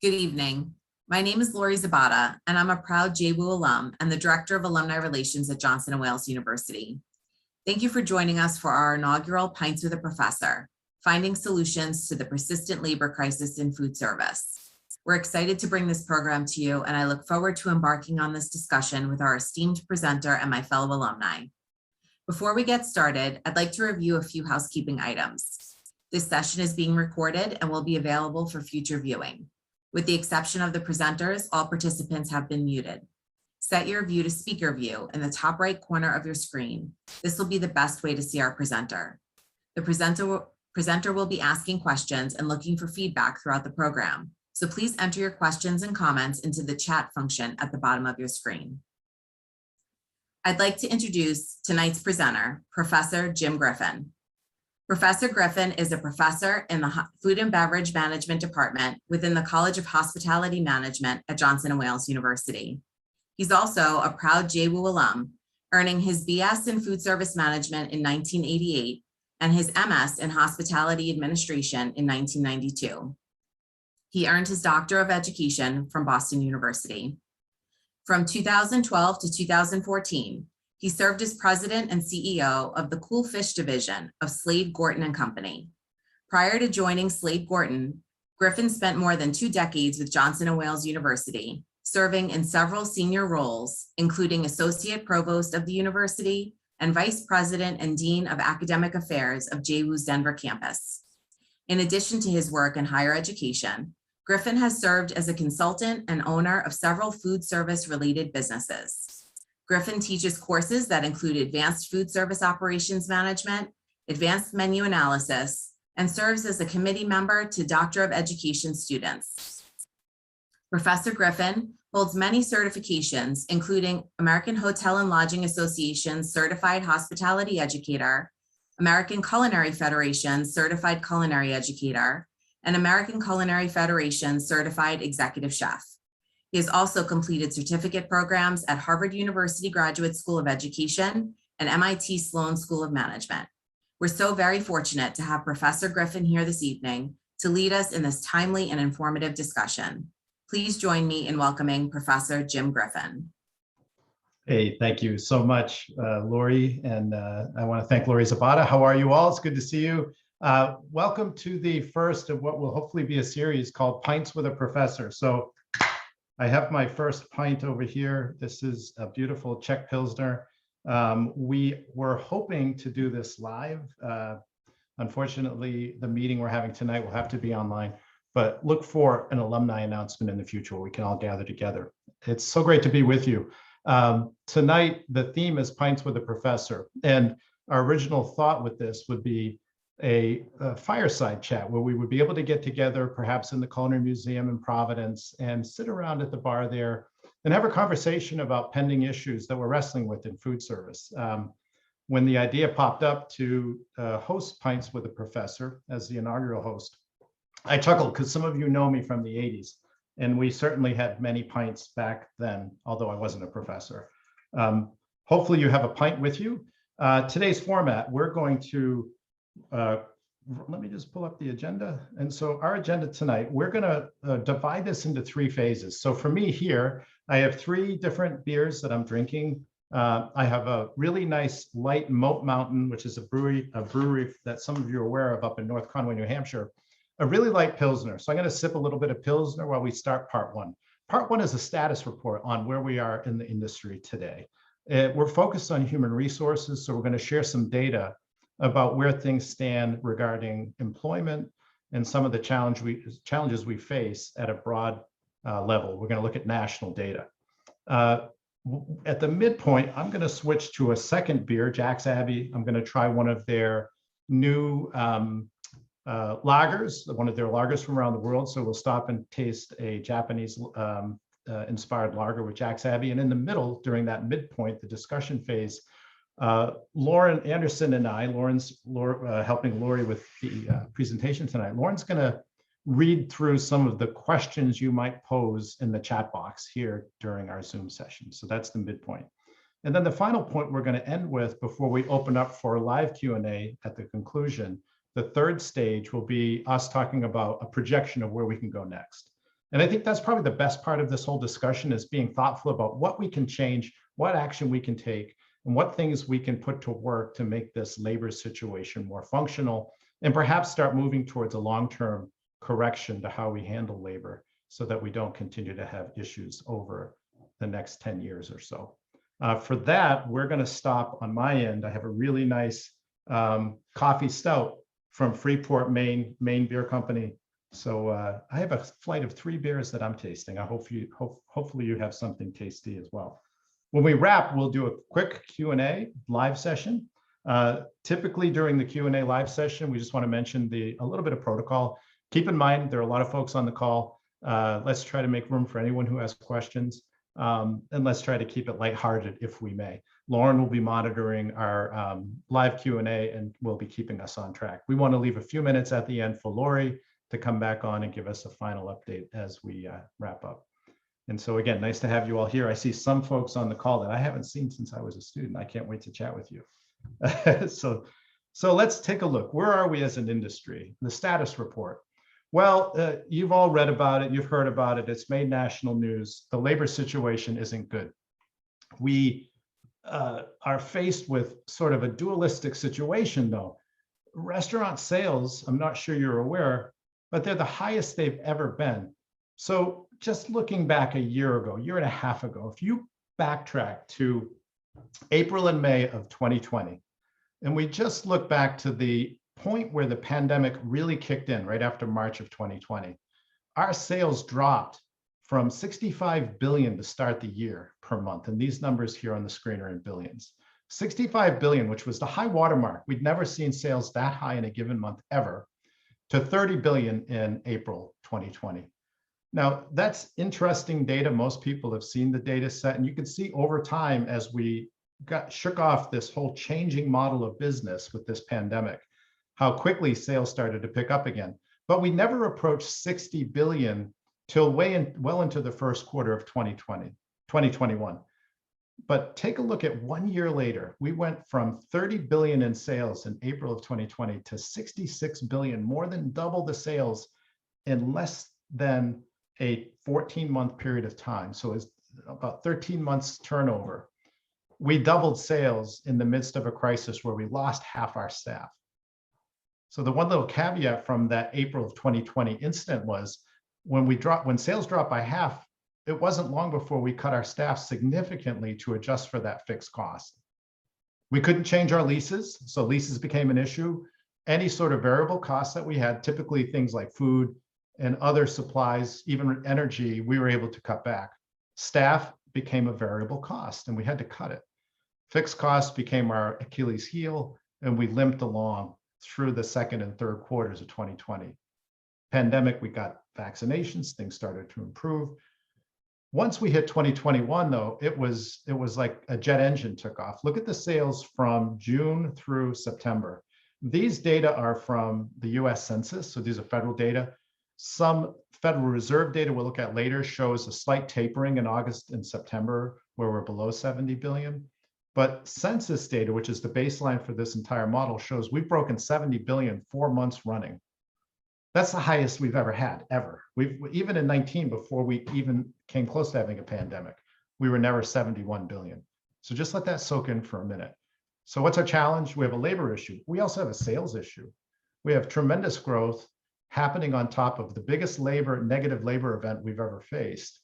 Good evening. My name is Lori Zabata, and I'm a proud JWU alum and the Director of Alumni Relations at Johnson & Wales University. Thank you for joining us for our inaugural Pints with a Professor, Finding Solutions to the Persistent Labor Crisis in Food Service. We're excited to bring this program to you, and I look forward to embarking on this discussion with our esteemed presenter and my fellow alumni. Before we get started, I'd like to review a few housekeeping items. This session is being recorded and will be available for future viewing. With the exception of the presenters, all participants have been muted. Set your view to speaker view in the top right corner of your screen. This will be the best way to see our presenter. The presenter will be asking questions and looking for feedback throughout the program. So please enter your questions and comments into the chat function at the bottom of your screen. I'd like to introduce tonight's presenter, Professor Jim Griffin. Professor Griffin is a professor in the Food and Beverage Management Department within the College of Hospitality Management at Johnson & Wales University. He's also a proud JWU alum, earning his BS in Food Service Management in 1988 and his MS in Hospitality Administration in 1992. He earned his Doctor of Education from Boston University. From 2012 to 2014, he served as president and CEO of the Cool Fish division of Slade Gorton & Company. Prior to joining Slade Gorton, Griffin spent more than 2 decades with Johnson & Wales University, serving in several senior roles, including Associate Provost of the University and Vice President and Dean of Academic Affairs of JWU's Denver campus. In addition to his work in higher education, Griffin has served as a consultant and owner of several food service related businesses. Griffin teaches courses that include advanced food service operations management, advanced menu analysis, and serves as a committee member to Doctor of Education students. Professor Griffin holds many certifications, including American Hotel and Lodging Association Certified Hospitality Educator, American Culinary Federation Certified Culinary Educator, and American Culinary Federation Certified Executive Chef. He has also completed certificate programs at Harvard University Graduate School of Education and MIT Sloan School of Management. We're so very fortunate to have Professor Griffin here this evening to lead us in this timely and informative discussion. Please join me in welcoming Professor Jim Griffin. Hey, thank you so much, Lori. And I want to thank Lori Zabata. How are you all? It's good to see you. Welcome to the first of what will hopefully be a series called Pints with a Professor. So I have my first pint over here. This is a beautiful Czech Pilsner. We were hoping to do this live. Unfortunately, the meeting we're having tonight will have to be online, but look for an alumni announcement in the future where we can all gather together. It's so great to be with you. Tonight, the theme is Pints with a Professor. And our original thought with this would be a fireside chat where we would be able to get together, perhaps in the Culinary Museum in Providence, and sit around at the bar there and have a conversation about pending issues that we're wrestling with in food service. When the idea popped up to host Pints with a Professor as the inaugural host, I chuckled because some of you know me from the 80s, and we certainly had many pints back then, although I wasn't a professor. Hopefully you have a pint with you. Today's format, we're going to let me just pull up the agenda. And so our agenda tonight, we're going to divide this into 3 phases. So for me here, I have 3 different beers that I'm drinking. I have a really nice light Moat Mountain, which is a brewery that some of you are aware of up in North Conway, New Hampshire, a really light Pilsner. So I'm going to sip a little bit of Pilsner while we start part 1. Part 1 is a status report on where we are in the industry today. We're focused on human resources, so we're going to share some data about where things stand regarding employment and some of the challenges we face at a broad level. We're going to look at national data. At the midpoint, I'm going to switch to a second beer, Jack's Abbey. I'm going to try one of their new lagers, one of their lagers from around the world. So we'll stop and taste a Japanese inspired lager with Jack's Abbey. And in the middle, during that midpoint, the discussion phase, Lauren Anderson and I, Lauren's helping Lori with the presentation tonight. Lauren's going to read through some of the questions you might pose in the chat box here during our Zoom session. So that's the midpoint. And then the final point we're going to end with before we open up for a live Q&A at the conclusion, the third stage will be us talking about a projection of where we can go next. And I think that's probably the best part of this whole discussion, is being thoughtful about what we can change, what action we can take, and what things we can put to work to make this labor situation more functional, and perhaps start moving towards a long-term correction to how we handle labor so that we don't continue to have issues over the next 10 years or so. For that, we're going to stop on my end. I have a really nice coffee stout from Freeport, Maine Beer Company. So I have a flight of 3 beers that I'm tasting. I hope hopefully you have something tasty as well. When we wrap, we'll do a quick Q&A live session. Typically during the Q&A live session, we just want to mention a little bit of protocol. Keep in mind, there are a lot of folks on the call. Let's try to make room for anyone who has questions. And let's try to keep it lighthearted if we may. Lauren will be monitoring our live Q&A and will be keeping us on track. We want to leave a few minutes at the end for Lori to come back on and give us a final update as we wrap up. And so again, nice to have you all here. I see some folks on the call that I haven't seen since I was a student. I can't wait to chat with you. So let's take a look. Where are we as an industry? The status report. Well, you've all read about it. You've heard about it. It's made national news. The labor situation isn't good. We are faced with sort of a dualistic situation, though. Restaurant sales, I'm not sure you're aware, but they're the highest they've ever been. So just looking back a year and a half ago, if you backtrack to April and May of 2020, and we just look back to the point where the pandemic really kicked in right after March of 2020, our sales dropped from 65 billion to start the year per month. And these numbers here on the screen are in billions. 65 billion, which was the high watermark. We'd never seen sales that high in a given month ever, to 30 billion in April 2020. Now, that's interesting data. Most people have seen the data set, and you can see over time as we shook off this whole changing model of business with this pandemic, how quickly sales started to pick up again. But we never approached 60 billion till well into the first quarter of 2021. But take a look at 1 year later, we went from 30 billion in sales in April of 2020 to 66 billion, more than double the sales in less than a 14-month period of time. So it's about 13 months turnover. We doubled sales in the midst of a crisis where we lost half our staff. So the one little caveat from that April of 2020 incident was when sales dropped by half, it wasn't long before we cut our staff significantly to adjust for that fixed cost. We couldn't change our leases, so leases became an issue. Any sort of variable costs that we had, typically things like food and other supplies, even energy, we were able to cut back. Staff became a variable cost and we had to cut it. Fixed costs became our Achilles heel, and we limped along through the second and third quarters of 2020. Pandemic, we got vaccinations, things started to improve. Once we hit 2021, though, it was like a jet engine took off. Look at the sales from June through September. These data are from the US Census, so these are federal data. Some Federal Reserve data we'll look at later shows a slight tapering in August and September where we're below 70 billion. But census data, which is the baseline for this entire model, shows we've broken 70 billion 4 months running. That's the highest we've ever had, ever. Even in 19, before we even came close to having a pandemic, we were never 71 billion. So just let that soak in for a minute. So what's our challenge? We have a labor issue. We also have a sales issue. We have tremendous growth happening on top of the biggest negative labor event we've ever faced.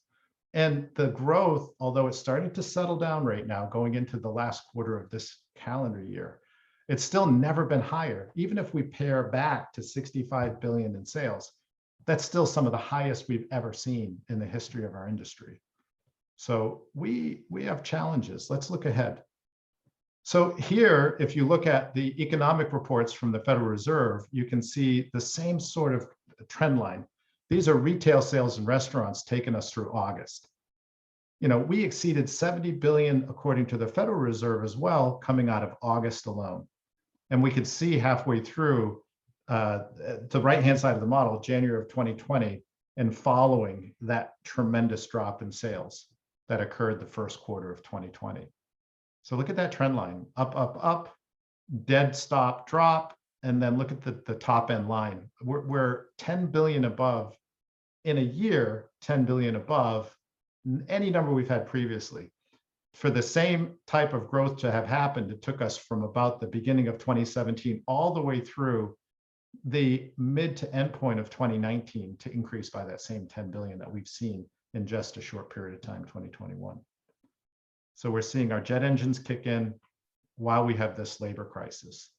And the growth, although it's starting to settle down right now, going into the last quarter of this calendar year, it's still never been higher. Even if we pare back to 65 billion in sales, that's still some of the highest we've ever seen in the history of our industry. So we have challenges. Let's look ahead. So here, if you look at the economic reports from the Federal Reserve, you can see the same sort of trend line. These are retail sales in restaurants taking us through August. You know, we exceeded 70 billion according to the Federal Reserve as well, coming out of August alone. And we could see halfway through the right-hand side of the model, January of 2020, and following that tremendous drop in sales that occurred the first quarter of 2020. So look at that trend line, up, up, up, dead stop, drop, and then look at the top end line. We're 10 billion above in a year, 10 billion above any number we've had previously. For the same type of growth to have happened, it took us from about the beginning of 2017 all the way through the mid to end point of 2019 to increase by that same 10 billion that we've seen in just a short period of time, 2021. So we're seeing our jet engines kick in while we have this labor crisis.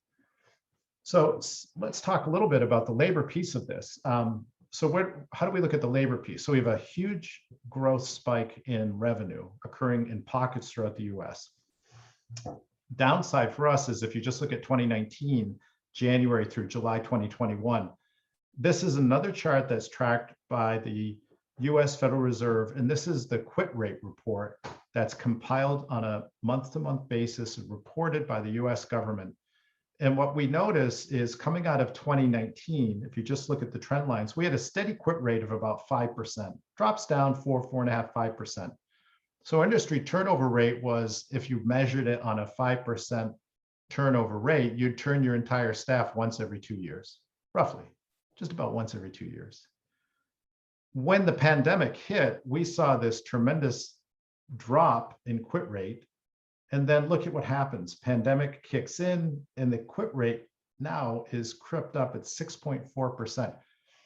So let's talk a little bit about the labor piece of this. How do we look at the labor piece? So we have a huge growth spike in revenue occurring in pockets throughout the US. Downside for us is if you just look at 2019, January through July 2021, this is another chart that's tracked by the US Federal Reserve, and this is the quit rate report that's compiled on a month-to-month basis and reported by the US government. And what we notice is coming out of 2019, if you just look at the trend lines, we had a steady quit rate of about 5%, drops down 4.5%, 5%. So industry turnover rate was, if you measured it on a 5% turnover rate, you'd turn your entire staff once every 2 years, roughly, just about once every 2 years. When the pandemic hit, we saw this tremendous drop in quit rate. And then look at what happens. Pandemic kicks in and the quit rate now is crept up at 6.4%.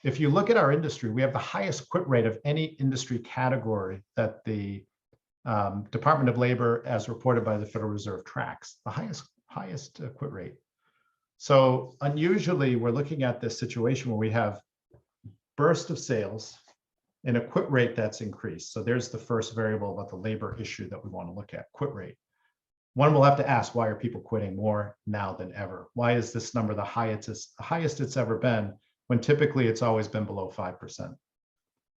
If you look at our industry, we have the highest quit rate of any industry category that the Department of Labor, as reported by the Federal Reserve, tracks, the highest quit rate. So unusually, we're looking at this situation where we have burst of sales and a quit rate that's increased. So there's the first variable about the labor issue that we want to look at, quit rate. One will have to ask, why are people quitting more now than ever? Why is this number the highest it's ever been, when typically it's always been below 5%?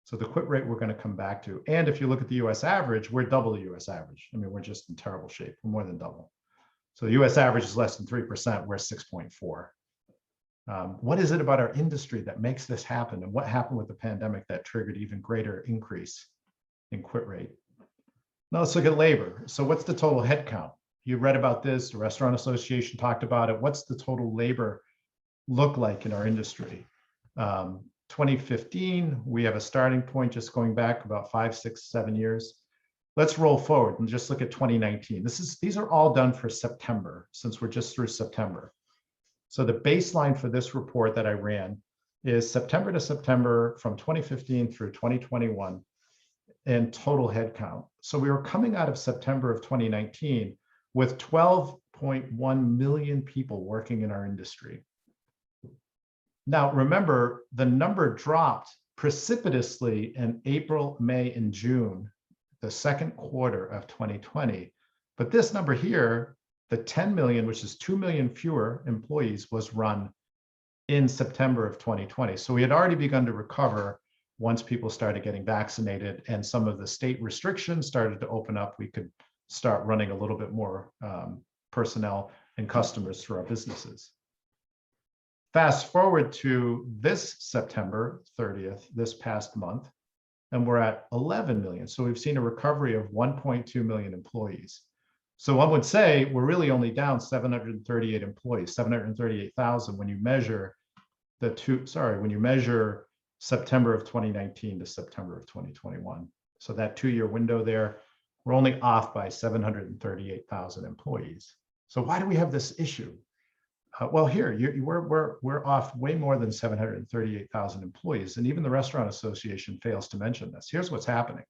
So the quit rate we're going to come back to. And if you look at the US average, we're double the US average. I mean, we're just in terrible shape. We're more than double. So the US average is less than 3%. We're 6.4. What is it about our industry that makes this happen? And what happened with the pandemic that triggered even greater increase in quit rate? Now let's look at labor. So what's the total headcount? You read about this, the Restaurant Association talked about it. What's the total labor look like in our industry? 2015, we have a starting point just going back about 5, 6, 7 years. Let's roll forward and just look at 2019. These are all done for September, since we're just through September. So the baseline for this report that I ran is September to September from 2015 through 2021 in total headcount. So we were coming out of September of 2019 with 12.1 million people working in our industry. Now, remember, the number dropped precipitously in April, May, and June, the second quarter of 2020. But this number here, the 10 million, which is 2 million fewer employees, was run in September of 2020. So we had already begun to recover once people started getting vaccinated and some of the state restrictions started to open up. We could start running a little bit more personnel and customers through our businesses. Fast forward to this September 30th, this past month, and we're at 11 million. So we've seen a recovery of 1.2 million employees. So one would say we're really only down 738 employees, 738,000 when you measure when you measure September of 2019 to September of 2021. So that 2-year window there, we're only off by 738,000 employees. So why do we have this issue? Well, here we're off way more than 738,000 employees, and even the Restaurant Association fails to mention this. Here's what's happening.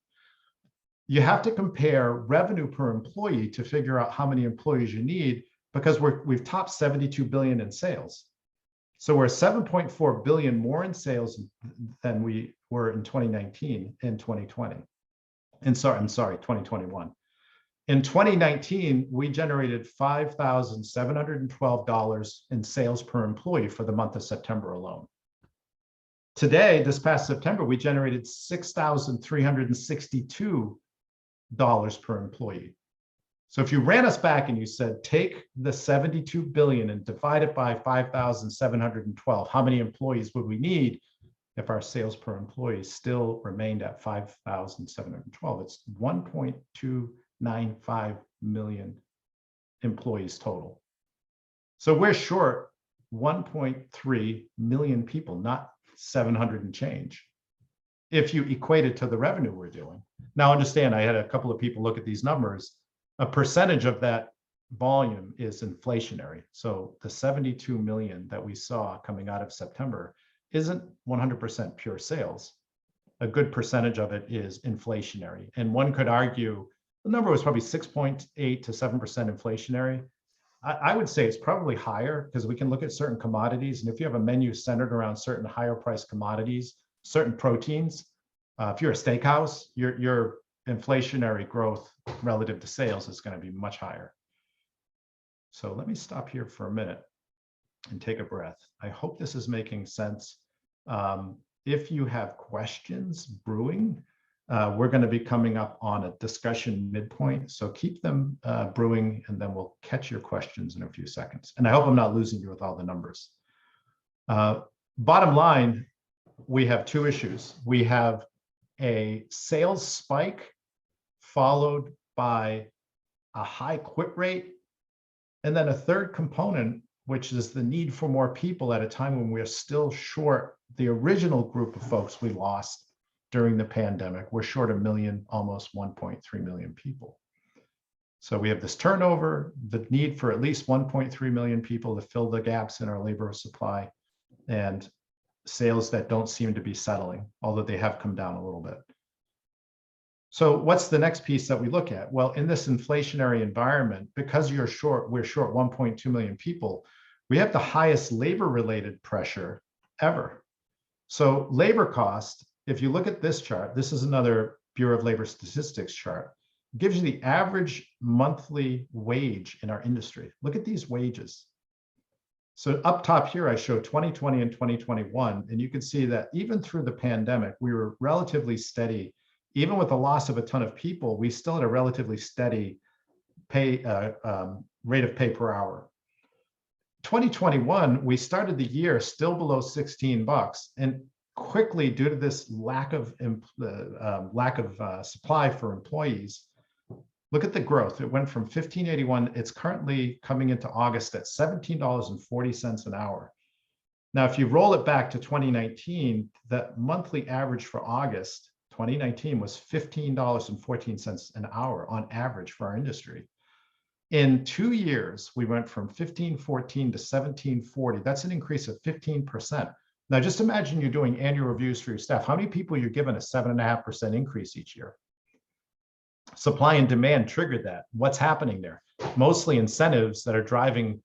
You have to compare revenue per employee to figure out how many employees you need, because we've topped 72 billion in sales. So we're 7.4 billion more in sales than we were in 2019 and 2020. I'm sorry, 2021. In 2019, we generated $5,712 in sales per employee for the month of September alone. Today, this past September, we generated $6,362 per employee. So if you ran us back and you said, take the 72 billion and divide it by 5,712, how many employees would we need if our sales per employee still remained at 5,712? It's 1.295 million employees total. So we're short 1.3 million people, not 700 and change. if you equate it to the revenue we're doing. Now, understand, I had a couple of people look at these numbers. A percentage of that volume is inflationary. So the 72 million that we saw coming out of September isn't 100% pure sales. A good percentage of it is inflationary. And one could argue the number was probably 6.8 to 7% inflationary. I would say it's probably higher because we can look at certain commodities. And if you have a menu centered around certain higher price commodities, certain proteins, if you're a steakhouse, your inflationary growth relative to sales is going to be much higher. So let me stop here for a minute and take a breath. I hope this is making sense. If you have questions brewing, we're going to be coming up on a discussion midpoint. So keep them brewing, and then we'll catch your questions in a few seconds. And I hope I'm not losing you with all the numbers. Bottom line, we have two issues. We have a sales spike followed by a high quit rate. And then a third component, which is the need for more people at a time when we're still short the original group of folks we lost during the pandemic. We're short a million, almost 1.3 million people. So we have this turnover, the need for at least 1.3 million people to fill the gaps in our labor supply, and sales that don't seem to be settling, although they have come down a little bit. So what's the next piece that we look at? Well, in this inflationary environment, because we're short 1.2 million people, we have the highest labor-related pressure ever. So labor cost, if you look at this chart, this is another Bureau of Labor Statistics chart, it gives you the average monthly wage in our industry. Look at these wages. So up top here, I show 2020 and 2021, and you can see that even through the pandemic, we were relatively steady. Even with the loss of a ton of people, we still had a relatively steady rate of pay per hour. 2021, we started the year still below 16 bucks, and quickly, due to this lack of supply for employees, look at the growth. It went from 1581. It's currently coming into August at $17.40 an hour. Now, if you roll it back to 2019, the monthly average for August 2019 was $15.14 an hour on average for our industry. In 2 years, we went from 1514 to 1740. That's an increase of 15%. Now, just imagine you're doing annual reviews for your staff. How many people you're given a 7.5% increase each year? Supply and demand triggered that. What's happening there? Mostly incentives that are driving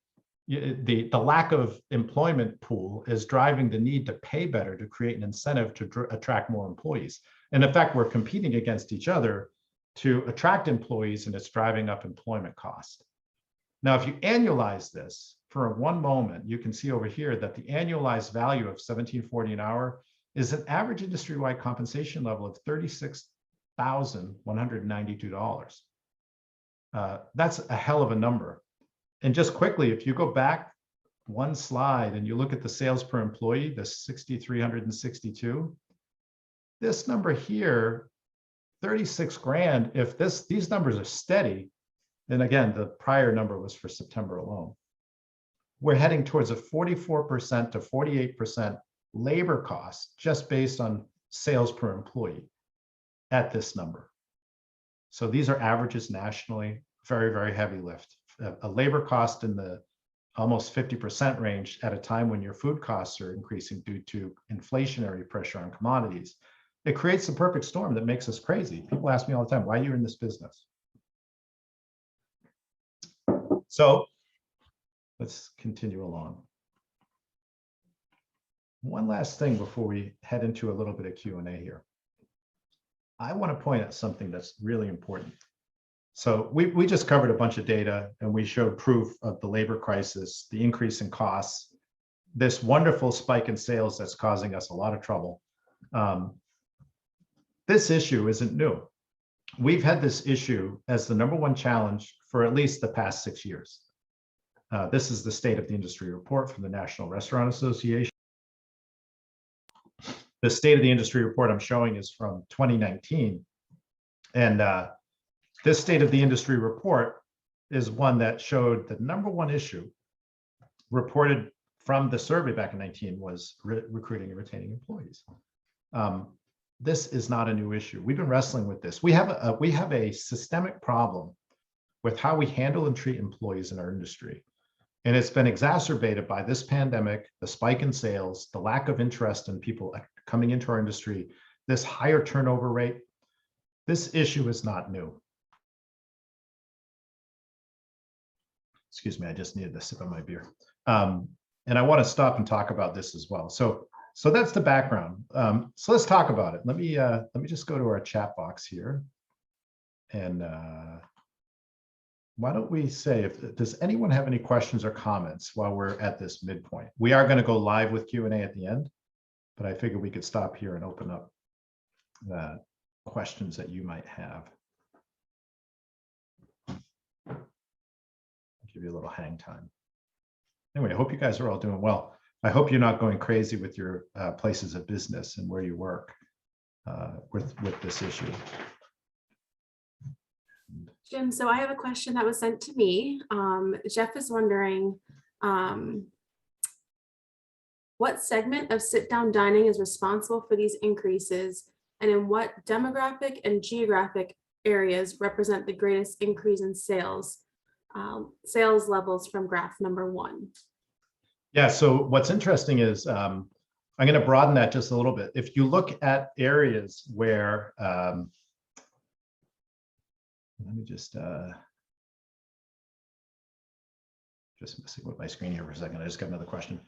the lack of employment pool is driving the need to pay better to create an incentive to attract more employees. And in fact, we're competing against each other to attract employees, and it's driving up employment cost. Now, if you annualize this for one moment, you can see over here that the annualized value of $17.40 an hour is an average industry-wide compensation level of $36,192. That's a hell of a number. And just quickly, if you go back one slide and you look at the sales per employee, the 6,362, this number here, 36 grand, if these numbers are steady, then again, the prior number was for September alone. We're heading towards a 44% to 48% labor cost just based on sales per employee at this number. So these are averages nationally, very, very heavy lift. A labor cost in the almost 50% range at a time when your food costs are increasing due to inflationary pressure on commodities. It creates the perfect storm that makes us crazy. People ask me all the time, why are you in this business? So let's continue along. One last thing before we head into a little bit of Q&A here. I want to point out something that's really important. So we just covered a bunch of data, and we showed proof of the labor crisis, the increase in costs, this wonderful spike in sales that's causing us a lot of trouble. This issue isn't new. We've had this issue as the #1 challenge for at least the past 6 years. This is the State of the Industry report from the National Restaurant Association. The State of the Industry report I'm showing is from 2019. And this State of the Industry report is one that showed the #1 issue reported from the survey back in 19 was recruiting and retaining employees. this is not a new issue. We've been wrestling with this. We have a systemic problem with how we handle and treat employees in our industry. And it's been exacerbated by this pandemic, the spike in sales, the lack of interest in people coming into our industry, this higher turnover rate. This issue is not new. Excuse me, I just needed a sip of my beer. And I want to stop and talk about this as well. So that's the background. So let's talk about it. Let me just go to our chat box here. And why don't we say, does anyone have any questions or comments while we're at this midpoint? We are going to go live with Q&A at the end, but I figured we could stop here and open up questions that you might have. I'll give you a little hang time. Anyway, I hope you guys are all doing well. I hope you're not going crazy with your places of business and where you work with this issue. Jim, so I have a question that was sent to me. Jeff is wondering, what segment of sit-down dining is responsible for these increases, and in what demographic and geographic areas represent the greatest increase in sales levels from graph number 1? Yeah, so what's interesting is I'm going to broaden that just a little bit. If you look at areas where, let me just messing with my screen here for a second. I just got another question.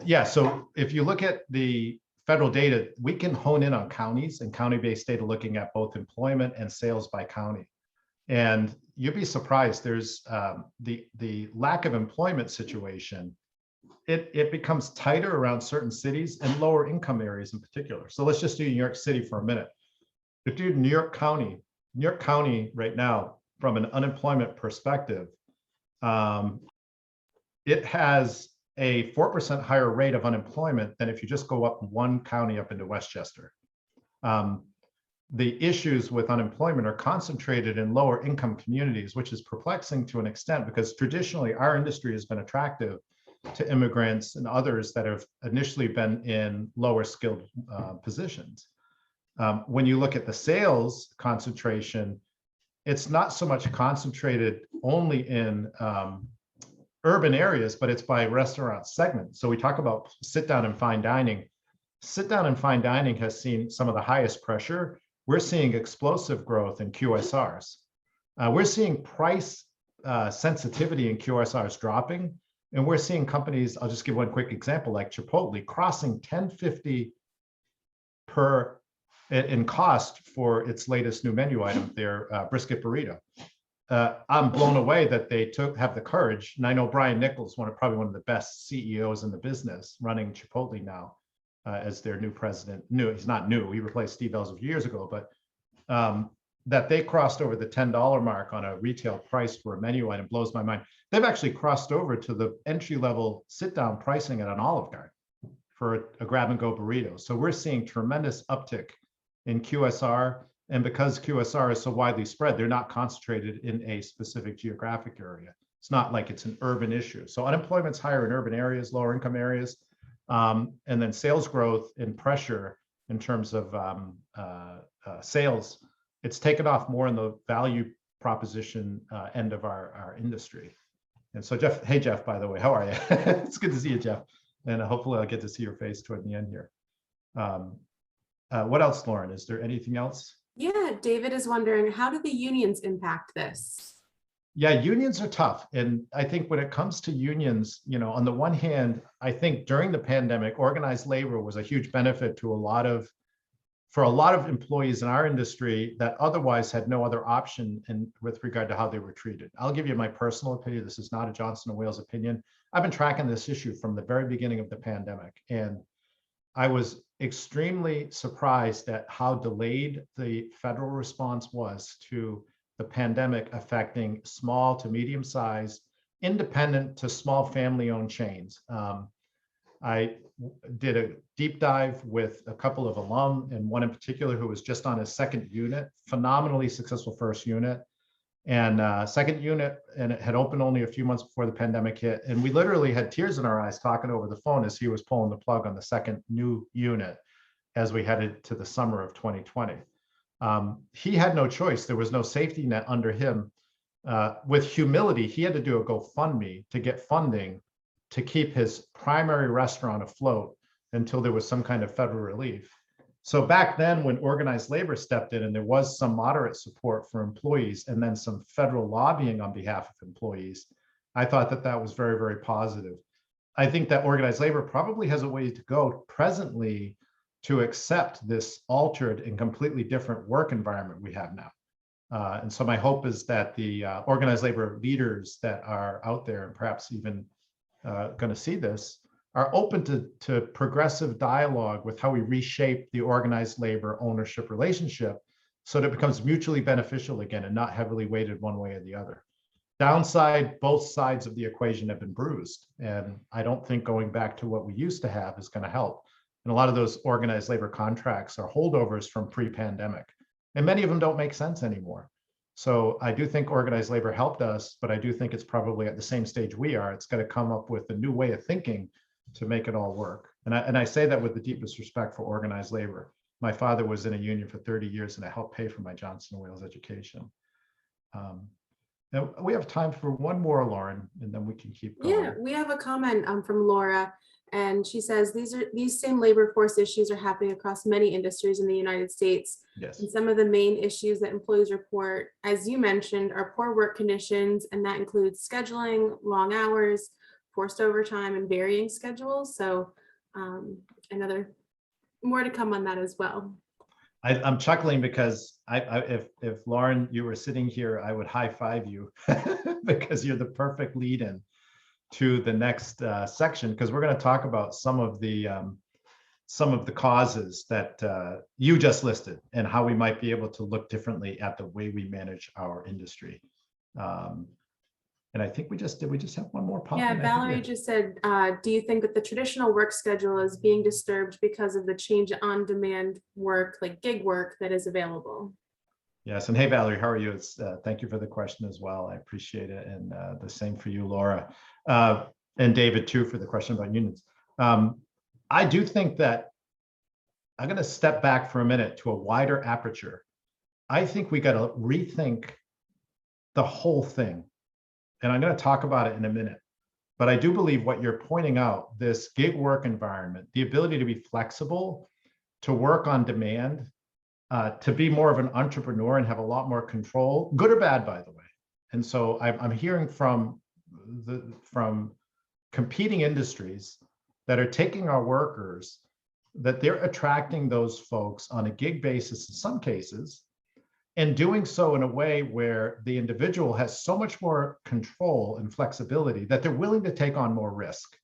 Yeah, so if you look at the federal data, we can hone in on counties and county-based data looking at both employment and sales by county. And you'd be surprised, there's the lack of employment situation. It becomes tighter around certain cities and lower income areas in particular. So let's just do New York City for a minute. If you do New York County right now, from an unemployment perspective, it has a 4% higher rate of unemployment than if you just go up one county up into Westchester. The issues with unemployment are concentrated in lower income communities, which is perplexing to an extent because traditionally our industry has been attractive to immigrants and others that have initially been in lower skilled positions. When you look at the sales concentration, it's not so much concentrated only in urban areas, but it's by restaurant segment. So we talk about sit down and fine dining. Sit down and fine dining has seen some of the highest pressure. We're seeing explosive growth in QSRs. We're seeing price sensitivity in QSRs dropping. And we're seeing companies, I'll just give one quick example, like Chipotle crossing $10.50 in cost for its latest new menu item, their brisket burrito. I'm blown away that they have the courage. And I know Brian Nichols, probably one of the best CEOs in the business, running Chipotle now as their new president. He's not new, he replaced Steve Ells a few years ago, but that they crossed over the $10 mark on a retail price for a menu item blows my mind. They've actually crossed over to the entry-level sit-down pricing at an Olive Garden for a grab-and-go burrito. So we're seeing tremendous uptick in QSR. And because QSR is so widely spread, they're not concentrated in a specific geographic area. It's not like it's an urban issue. So unemployment's higher in urban areas, lower income areas, and then sales growth and pressure in terms of sales. It's taken off more in the value proposition end of our industry. And so Jeff, hey Jeff, by the way, how are you? It's good to see you, Jeff. And hopefully I'll get to see your face toward the end here. What else, Lauren? Is there anything else? Yeah, David is wondering, how do the unions impact this? Yeah, unions are tough. And I think when it comes to unions, on the one hand, I think during the pandemic, organized labor was a huge benefit to for a lot of employees in our industry that otherwise had no other option with regard to how they were treated. I'll give you my personal opinion. This is not a Johnson & Wales opinion. I've been tracking this issue from the very beginning of the pandemic. And I was extremely surprised at how delayed the federal response was to the pandemic affecting small to medium-sized, independent to small family-owned chains. I did a deep dive with a couple of alum, and one in particular who was just on his second unit, phenomenally successful first unit, and second unit, and it had opened only a few months before the pandemic hit. And we literally had tears in our eyes talking over the phone as he was pulling the plug on the second new unit. as we headed to the summer of 2020. He had no choice. There was no safety net under him. With humility, he had to do a GoFundMe to get funding to keep his primary restaurant afloat until there was some kind of federal relief. So back then, when organized labor stepped in and there was some moderate support for employees and then some federal lobbying on behalf of employees, I thought that that was very, very positive. I think that organized labor probably has a way to go presently to accept this altered and completely different work environment we have now. And so my hope is that the organized labor leaders that are out there and perhaps even going to see this are open to progressive dialogue with how we reshape the organized labor ownership relationship so that it becomes mutually beneficial again and not heavily weighted one way or the other. Downside, both sides of the equation have been bruised. And I don't think going back to what we used to have is going to help. And a lot of those organized labor contracts are holdovers from pre-pandemic. And many of them don't make sense anymore. So I do think organized labor helped us, but I do think it's probably at the same stage we are. It's got to come up with a new way of thinking to make it all work. And I say that with the deepest respect for organized labor. My father was in a union for 30 years and I helped pay for my Johnson & Wales education. Now we have time for one more, Lauren, and then we can keep going. Yeah, we have a comment from Laura, and she says these same labor force issues are happening across many industries in the United States. Yes. And some of the main issues that employees report, as you mentioned, are poor work conditions, and that includes scheduling, long hours, forced overtime, and varying schedules. So another more to come on that as well. I'm chuckling because if Lauren, you were sitting here, I would high five you because you're the perfect lead in to the next section, because we're going to talk about some of the causes that you just listed and how we might be able to look differently at the way we manage our industry. And I think we just have one more pop. Yeah, Valerie just said, do you think that the traditional work schedule is being disturbed because of the change on demand work, like gig work, that is available? Yes, and hey, Valerie, how are you? Thank you for the question as well. I appreciate it. And the same for you, Laura, and David too, for the question about unions. I do think that I'm going to step back for a minute to a wider aperture. I think we got to rethink the whole thing. And I'm going to talk about it in a minute. But I do believe what you're pointing out, this gig work environment, the ability to be flexible, to work on demand, to be more of an entrepreneur and have a lot more control, good or bad, by the way. And so I'm hearing from competing industries that are taking our workers, that they're attracting those folks on a gig basis in some cases, and doing so in a way where the individual has so much more control and flexibility that they're willing to take on more risk,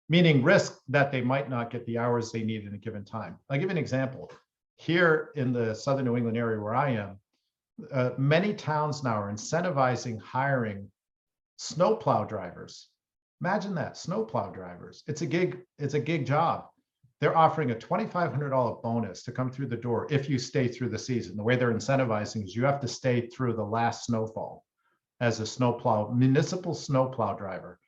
meaning risk that they might not get the hours they need in a given time. I'll give you an example. Here in the Southern New England area where I am, many towns now are incentivizing hiring snowplow drivers. Imagine that, snowplow drivers. It's a gig job. They're offering a $2,500 bonus to come through the door if you stay through the season. The way they're incentivizing is you have to stay through the last snowfall as a municipal snowplow driver.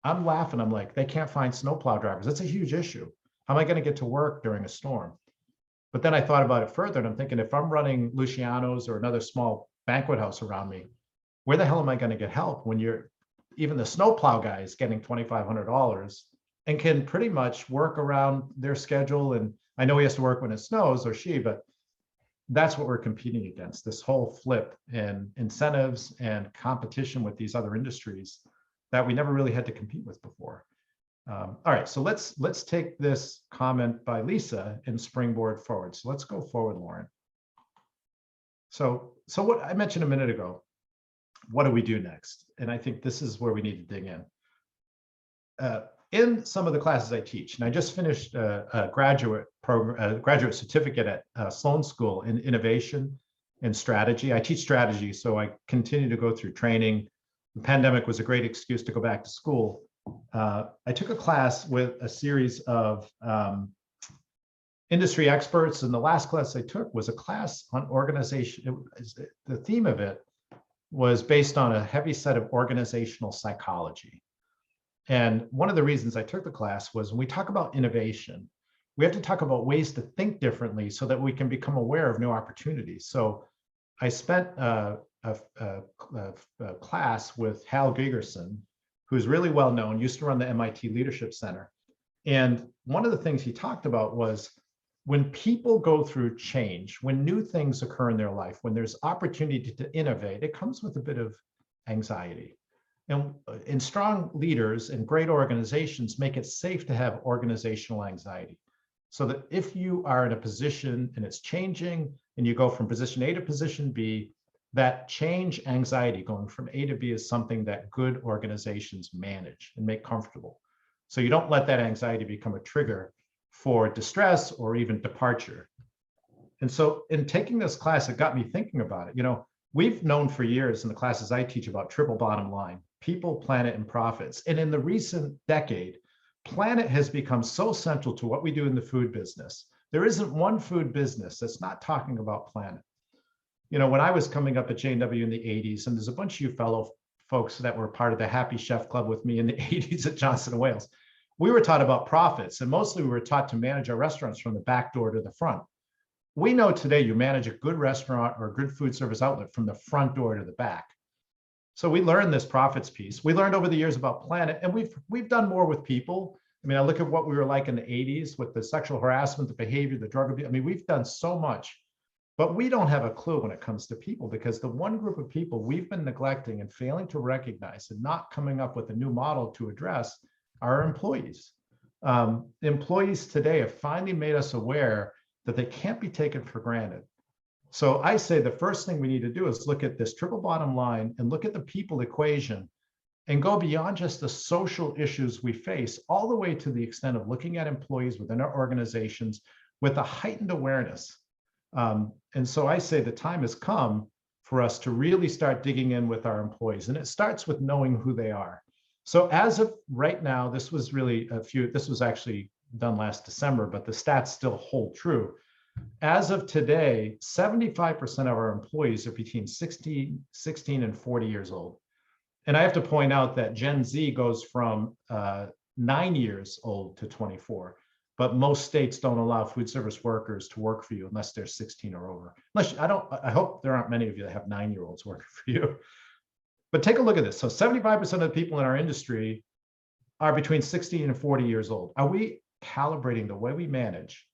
I'm laughing. I'm like, they can't find snowplow drivers. That's a huge issue. How am I going to get to work during a storm? But then I thought about it further, and I'm thinking, if I'm running Luciano's or another small banquet house around me, where the hell am I going to get help when even the snowplow guy is getting $2,500 and can pretty much work around their schedule? And I know he has to work when it snows, or she, but that's what we're competing against, this whole flip in incentives and competition with these other industries that we never really had to compete with before. All right, so let's take this comment by Lisa and springboard forward. So let's go forward, Lauren. So what I mentioned a minute ago, what do we do next? And I think this is where we need to dig in. In some of the classes I teach, and I just finished a graduate program, a graduate certificate at Sloan School in innovation and strategy. I teach strategy, so I continue to go through training. The pandemic was a great excuse to go back to school. I took a class with a series of industry experts, and the last class I took was a class on organization. The theme of it was based on a heavy set of organizational psychology. And one of the reasons I took the class was when we talk about innovation, we have to talk about ways to think differently so that we can become aware of new opportunities. So I spent a class with Hal Gigerson, who's really well known, used to run the MIT Leadership Center. And one of the things he talked about was when people go through change, when new things occur in their life, when there's opportunity to innovate, it comes with a bit of anxiety. And strong leaders and great organizations make it safe to have organizational anxiety. So that if you are in a position and it's changing and you go from position A to position B, that change anxiety going from A to B is something that good organizations manage and make comfortable. So you don't let that anxiety become a trigger for distress or even departure. And so in taking this class, it got me thinking about it. You know, we've known for years in the classes I teach about triple bottom line, people, planet, and profits. And in the recent decade, planet has become so central to what we do in the food business. There isn't one food business that's not talking about planet. You know, when I was coming up at J&W in the 80s, and there's a bunch of you fellow folks that were part of the Happy Chef Club with me in the 80s at Johnson & Wales, we were taught about profits, and mostly we were taught to manage our restaurants from the back door to the front. We know today you manage a good restaurant or a good food service outlet from the front door to the back. So we learned this profits piece. We learned over the years about planet, and we've done more with people. I mean, I look at what we were like in the 80s with the sexual harassment, the behavior, the drug abuse. I mean, we've done so much, but we don't have a clue when it comes to people, because the one group of people we've been neglecting and failing to recognize and not coming up with a new model to address are employees. Employees today have finally made us aware that they can't be taken for granted. So I say the first thing we need to do is look at this triple bottom line and look at the people equation and go beyond just the social issues we face, all the way to the extent of looking at employees within our organizations with a heightened awareness. And so I say the time has come for us to really start digging in with our employees. And it starts with knowing who they are. So as of right now, this was actually done last December, but the stats still hold true. As of today, 75% of our employees are between 16 and 40 years old. And I have to point out that Gen Z goes from 9 years old to 24, but most states don't allow food service workers to work for you unless they're 16 or over. I hope there aren't many of you that have 9-year-olds working for you. But take a look at this. So 75% of the people in our industry are between 16 and 40 years old. Are we calibrating the way we manage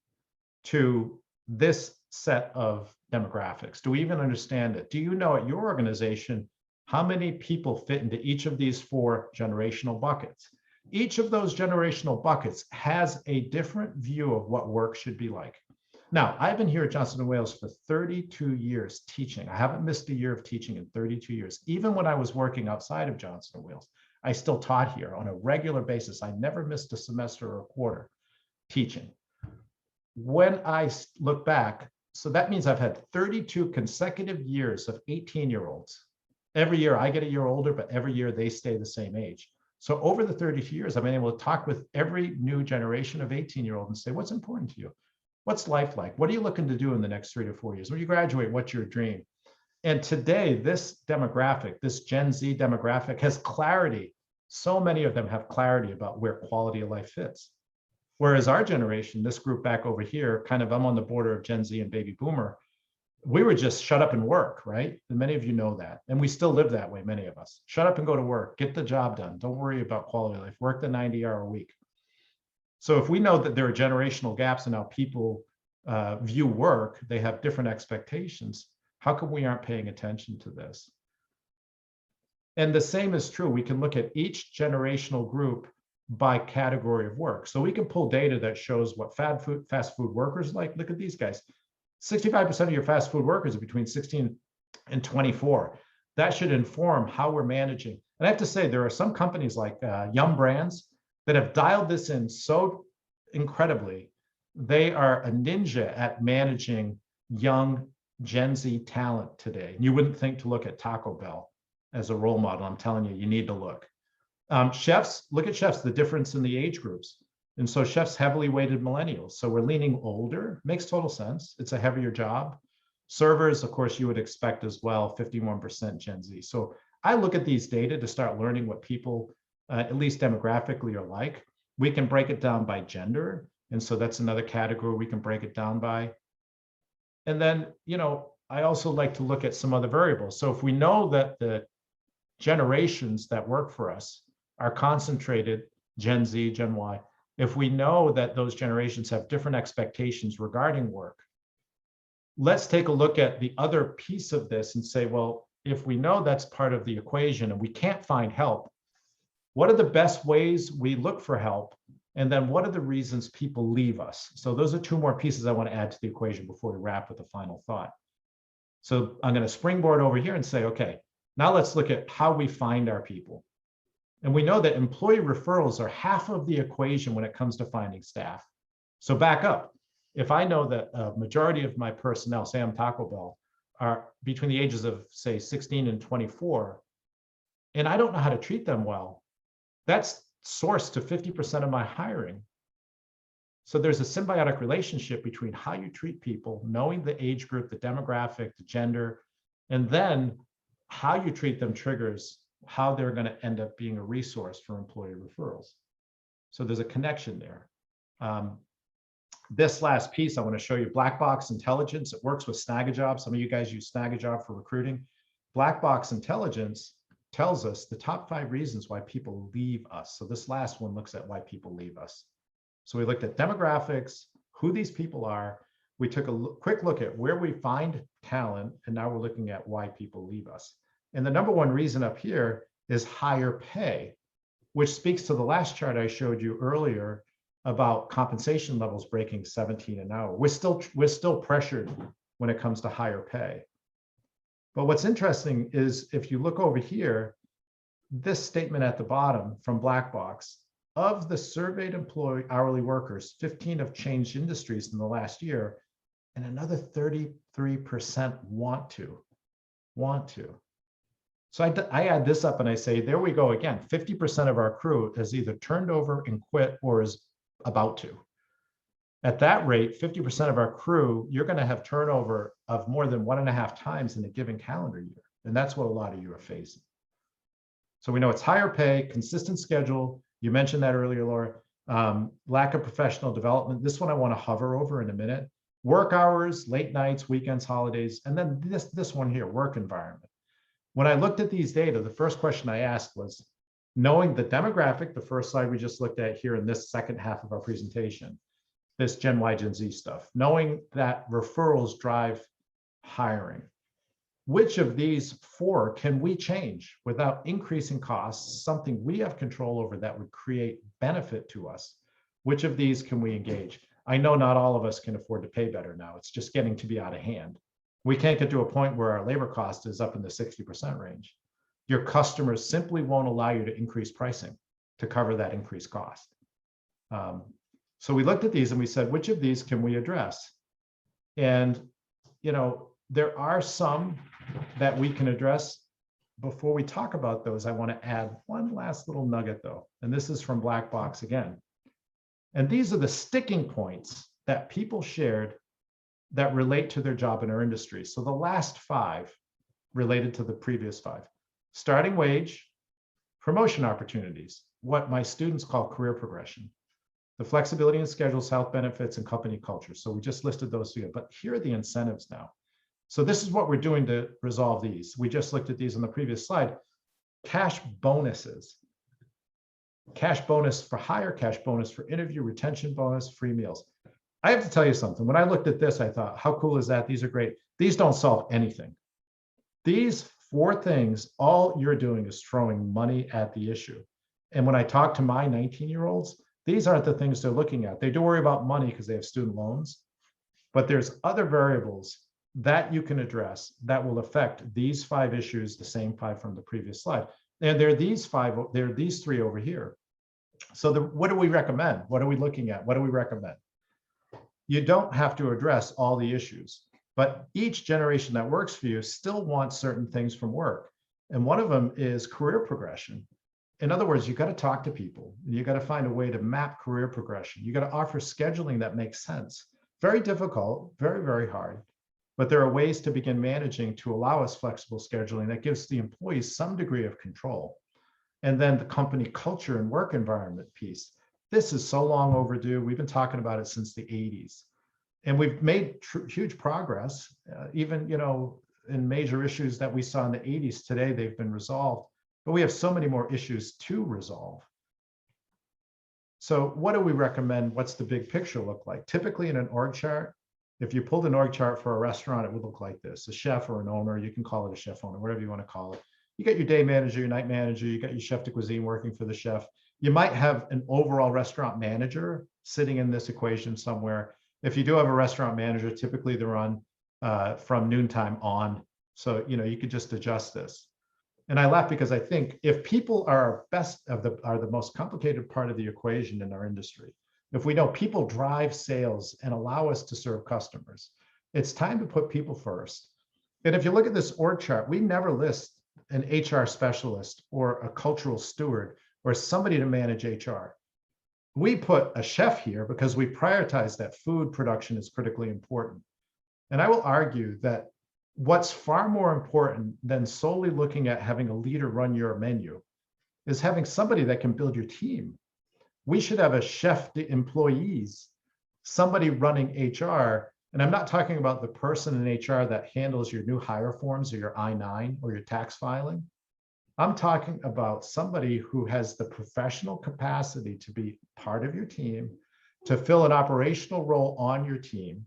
to this set of demographics? Do we even understand it? Do you know at your organization how many people fit into each of these 4 generational buckets? Each of those generational buckets has a different view of what work should be like. Now, I've been here at Johnson & Wales for 32 years teaching. I haven't missed a year of teaching in 32 years. Even when I was working outside of Johnson & Wales, I still taught here on a regular basis. I never missed a semester or a quarter teaching. When I look back, so that means I've had 32 consecutive years of 18-year-olds. Every year I get a year older, but every year they stay the same age. So over the 32 years, I've been able to talk with every new generation of 18-year-olds and say, what's important to you? What's life like? What are you looking to do in the next 3 to 4 years? When you graduate, what's your dream? And today, this demographic, this Gen Z demographic has clarity. So many of them have clarity about where quality of life fits. Whereas our generation, this group back over here, kind of, I'm on the border of Gen Z and baby boomer, we were just shut up and work, right? And many of you know that. And we still live that way, many of us. Shut up and go to work, get the job done. Don't worry about quality of life, work the 90-hour week. So if we know that there are generational gaps in how people view work, they have different expectations, how come we aren't paying attention to this? And the same is true. We can look at each generational group by category of work. So we can pull data that shows what fast food workers like. Look at these guys. 65% of your fast food workers are between 16 and 24. That should inform how we're managing. And I have to say, there are some companies like Yum Brands that have dialed this in so incredibly. They are a ninja at managing young Gen Z talent today. You wouldn't think to look at Taco Bell as a role model. I'm telling you, you need to look. Chefs, look at chefs, the difference in the age groups. And so chefs heavily weighted millennials. So we're leaning older, makes total sense. It's a heavier job. Servers, of course, you would expect as well, 51% Gen Z. So I look at these data to start learning what people, at least demographically, are like. We can break it down by gender. And so that's another category we can break it down by. And then, I also like to look at some other variables. So if we know that the generations that work for us are concentrated, Gen Z, Gen Y, if we know that those generations have different expectations regarding work, let's take a look at the other piece of this and say, well, if we know that's part of the equation and we can't find help, what are the best ways we look for help? And then what are the reasons people leave us? So those are two more pieces I want to add to the equation before we wrap with a final thought. So I'm going to springboard over here and say, okay, now let's look at how we find our people. And we know that employee referrals are half of the equation when it comes to finding staff. So back up. If I know that a majority of my personnel, say I'm Taco Bell, are between the ages of, say, 16 and 24, and I don't know how to treat them well, that's sourced to 50% of my hiring. So there's a symbiotic relationship between how you treat people, knowing the age group, the demographic, the gender, and then how you treat them triggers how they're going to end up being a resource for employee referrals. So there's a connection there. This last piece, I want to show you Blackbox Intelligence. It works with Snagajob. Some of you guys use Snagajob for recruiting. Blackbox Intelligence tells us the top 5 reasons why people leave us. So this last one looks at why people leave us. So we looked at demographics, who these people are. We took a quick look at where we find talent, and now we're looking at why people leave us. And the number one reason up here is higher pay, which speaks to the last chart I showed you earlier about compensation levels breaking 17 an hour. We're still pressured when it comes to higher pay. But what's interesting is if you look over here, this statement at the bottom from Blackbox, of the surveyed employee hourly workers, 15 have changed industries in the last year, and another 33% want to. So I add this up and I say, there we go again, 50% of our crew has either turned over and quit or is about to. At that rate, 50% of our crew, you're going to have turnover of more than 1.5 times in a given calendar year. And that's what a lot of you are facing. So we know it's higher pay, consistent schedule. You mentioned that earlier, Laura. Lack of professional development. This one I want to hover over in a minute. Work hours, late nights, weekends, holidays, and then this one here, work environment. When I looked at these data, the first question I asked was, knowing the demographic, the first slide we just looked at here in this second half of our presentation, this Gen Y, Gen Z stuff, knowing that referrals drive hiring, which of these 4 can we change without increasing costs, something we have control over that would create benefit to us? Which of these can we engage? I know not all of us can afford to pay better now. It's just getting to be out of hand. We can't get to a point where our labor cost is up in the 60% range. Your customers simply won't allow you to increase pricing to cover that increased cost. So we looked at these and we said, which of these can we address? And, there are some that we can address. Before we talk about those, I want to add one last little nugget though. And this is from Blackbox again. And these are the sticking points that people shared that relate to their job in our industry. So the last 5 related to the previous 5. Starting wage, promotion opportunities, what my students call career progression, the flexibility in schedules, health benefits, and company culture. So we just listed those here, but here are the incentives now. So this is what we're doing to resolve these. We just looked at these on the previous slide. Cash bonuses. Cash bonus for hire, cash bonus for interview, retention bonus, free meals. I have to tell you something. When I looked at this, I thought, how cool is that? These are great. These don't solve anything. These 4 things, all you're doing is throwing money at the issue. And when I talk to my 19-year-olds, these aren't the things they're looking at. They do worry about money because they have student loans, but there's other variables that you can address that will affect these 5 issues, the same 5 from the previous slide. And there are these 3 over here. So what do we recommend? What are we looking at? What do we recommend? You don't have to address all the issues, but each generation that works for you still wants certain things from work. And one of them is career progression. In other words, you got to talk to people. You got to find a way to map career progression. You got to offer scheduling that makes sense. Very difficult, very, very hard. But there are ways to begin managing to allow us flexible scheduling that gives the employees some degree of control. And then the company culture and work environment piece. This is so long overdue. We've been talking about it since the 80s. And we've made huge progress, even, in major issues that we saw in the 80s. Today, they've been resolved, but we have so many more issues to resolve. So what do we recommend? What's the big picture look like? Typically in an org chart, if you pulled an org chart for a restaurant, it would look like this: a chef or an owner, you can call it a chef owner, whatever you want to call it. You got your day manager, your night manager, you got your chef de cuisine working for the chef. You might have an overall restaurant manager sitting in this equation somewhere. If you do have a restaurant manager, typically they're on from noontime on. So, you could just adjust this. And I laugh because I think if people are the most complicated part of the equation in our industry, if we know people drive sales and allow us to serve customers, it's time to put people first. And if you look at this org chart, we never list an HR specialist or a cultural steward or somebody to manage HR. We put a chef here because we prioritize that food production is critically important. And I will argue that what's far more important than solely looking at having a leader run your menu is having somebody that can build your team. We should have a chef to employees, somebody running HR. And I'm not talking about the person in HR that handles your new hire forms or your I-9 or your tax filing. I'm talking about somebody who has the professional capacity to be part of your team, to fill an operational role on your team,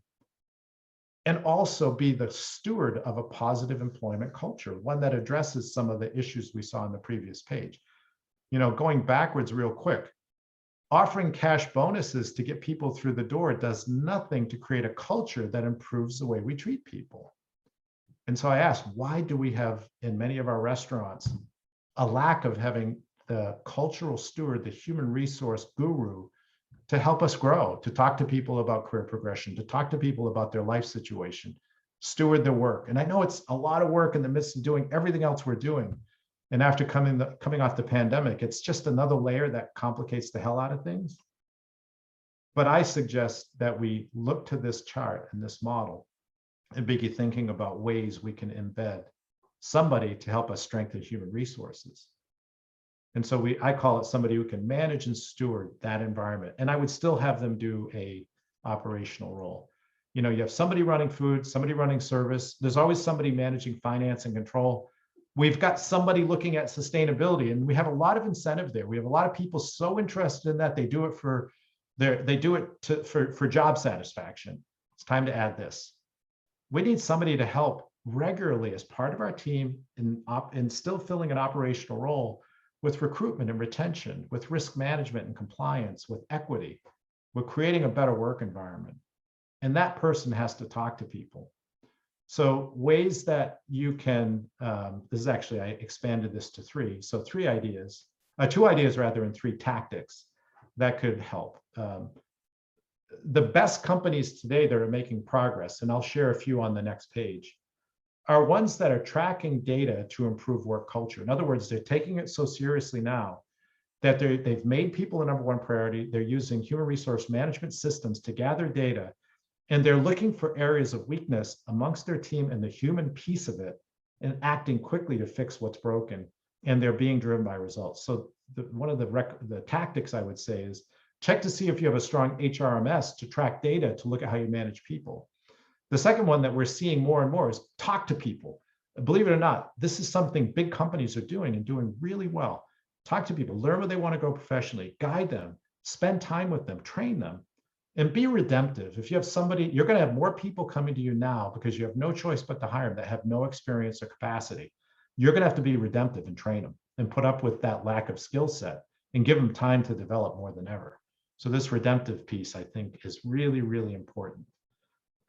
and also be the steward of a positive employment culture, one that addresses some of the issues we saw on the previous page. Going backwards real quick, offering cash bonuses to get people through the door does nothing to create a culture that improves the way we treat people. And so I asked, why do we have in many of our restaurants a lack of having the cultural steward, the human resource guru, to help us grow, to talk to people about career progression, to talk to people about their life situation, steward their work? And I know it's a lot of work in the midst of doing everything else we're doing. And after coming off the pandemic, it's just another layer that complicates the hell out of things. But I suggest that we look to this chart and this model and begin thinking about ways we can embed somebody to help us strengthen human resources. And so I call it somebody who can manage and steward that environment. And I would still have them do a operational role. You have somebody running food, somebody running service. There's always somebody managing finance and control. We've got somebody looking at sustainability, and we have a lot of incentive there. We have a lot of people so interested in that they do it for job satisfaction. It's time to add this. We need somebody to help regularly as part of our team in still filling an operational role with recruitment and retention, with risk management and compliance, with equity. We're creating a better work environment. And that person has to talk to people. So ways that you can, this is actually, I expanded this to three. So two ideas rather, and three tactics that could help. The best companies today that are making progress, and I'll share a few on the next page, are ones that are tracking data to improve work culture. In other words, they're taking it so seriously now that they've made people the number one priority. They're using human resource management systems to gather data, and they're looking for areas of weakness amongst their team and the human piece of it, and acting quickly to fix what's broken. And they're being driven by results. So one of the tactics I would say is check to see if you have a strong HRMS to track data to look at how you manage people. The second one that we're seeing more and more is talk to people. Believe it or not, this is something big companies are doing and doing really well. Talk to people, learn where they want to go professionally, guide them, spend time with them, train them, and be redemptive. If you have somebody, you're going to have more people coming to you now because you have no choice but to hire them that have no experience or capacity. You're going to have to be redemptive and train them and put up with that lack of skill set and give them time to develop more than ever. So this redemptive piece, I think, is really, really important.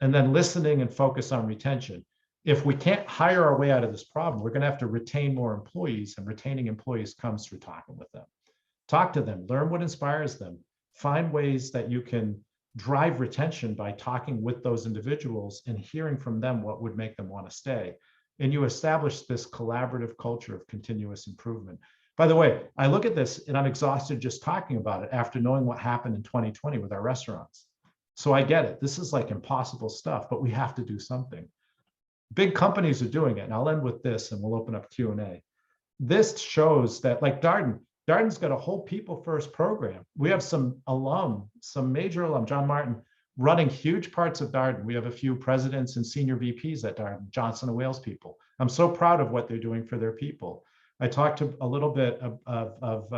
And then listening and focus on retention. If we can't hire our way out of this problem, we're going to have to retain more employees, and retaining employees comes through talking with them. Talk to them, learn what inspires them, find ways that you can drive retention by talking with those individuals and hearing from them what would make them want to stay. And you establish this collaborative culture of continuous improvement. By the way, I look at this and I'm exhausted just talking about it after knowing what happened in 2020 with our restaurants. So I get it. This is like impossible stuff, but we have to do something. Big companies are doing it. And I'll end with this and we'll open up Q&A. This shows that, like Darden, Darden's got a whole people first program. We have some major alum, John Martin, running huge parts of Darden. We have a few presidents and senior VPs at Darden, Johnson & Wales people. I'm so proud of what they're doing for their people. I talked to a little bit of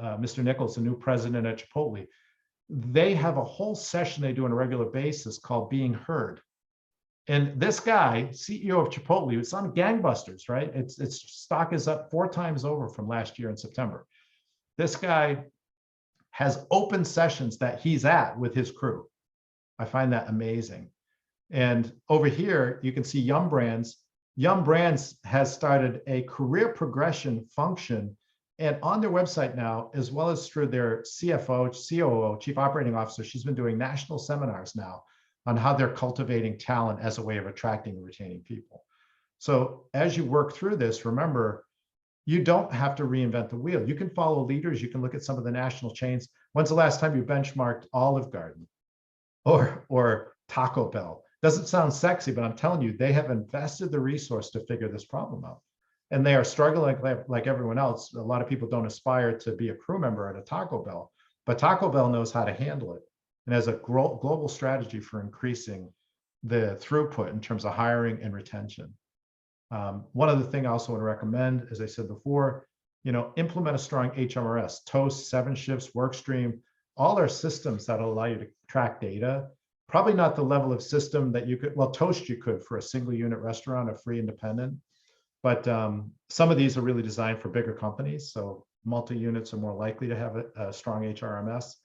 Mr. Nichols, the new president at Chipotle. They have a whole session they do on a regular basis called Being Heard. And this guy, CEO of Chipotle, it's on gangbusters, right? Its stock is up 4 times over from last year in September. This guy has open sessions that he's at with his crew. I find that amazing. And over here, you can see Yum Brands. Yum Brands has started a career progression function, and on their website now, as well as through their CFO, COO, Chief Operating Officer, she's been doing national seminars now on how they're cultivating talent as a way of attracting and retaining people. So as you work through this, remember, you don't have to reinvent the wheel. You can follow leaders. You can look at some of the national chains. When's the last time you benchmarked Olive Garden or Taco Bell? Doesn't sound sexy, but I'm telling you, they have invested the resource to figure this problem out. And they are struggling like everyone else. A lot of people don't aspire to be a crew member at a Taco Bell, but Taco Bell knows how to handle it and has a global strategy for increasing the throughput in terms of hiring and retention. One other thing I also want to recommend, as I said before, implement a strong HMRS, Toast, 7 Shifts, Workstream, all are systems that allow you to track data. Probably not the level of system that you could, well, Toast you could for a single unit restaurant, a free independent, but some of these are really designed for bigger companies. So multi-units are more likely to have a strong HRMS.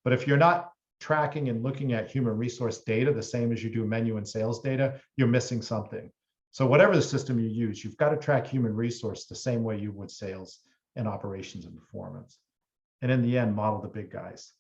But if you're not tracking and looking at human resource data the same as you do menu and sales data, you're missing something. So whatever the system you use, you've got to track human resource the same way you would sales and operations and performance. And in the end, model the big guys.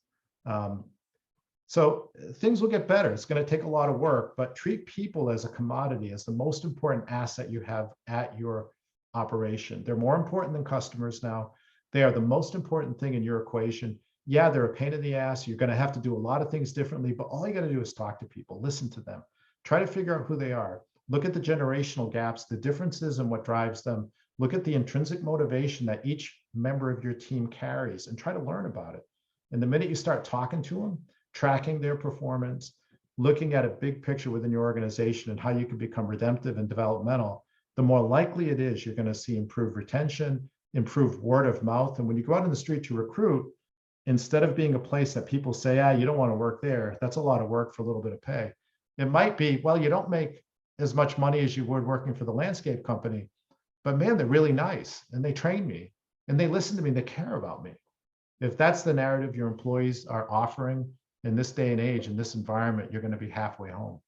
So things will get better. It's going to take a lot of work, but treat people as a commodity, as the most important asset you have at your operation. They're more important than customers now. They are the most important thing in your equation. Yeah, they're a pain in the ass. You're going to have to do a lot of things differently, but all you got to do is talk to people, listen to them, try to figure out who they are. Look at the generational gaps, the differences in what drives them. Look at the intrinsic motivation that each member of your team carries and try to learn about it. And the minute you start talking to them, tracking their performance, looking at a big picture within your organization and how you can become redemptive and developmental, the more likely it is you're going to see improved retention, improved word of mouth. And when you go out in the street to recruit, instead of being a place that people say, you don't want to work there, that's a lot of work for a little bit of pay. It might be, well, you don't make as much money as you would working for the landscape company, but man, they're really nice and they train me and they listen to me and they care about me. If that's the narrative your employees are offering in this day and age, in this environment, you're going to be halfway home.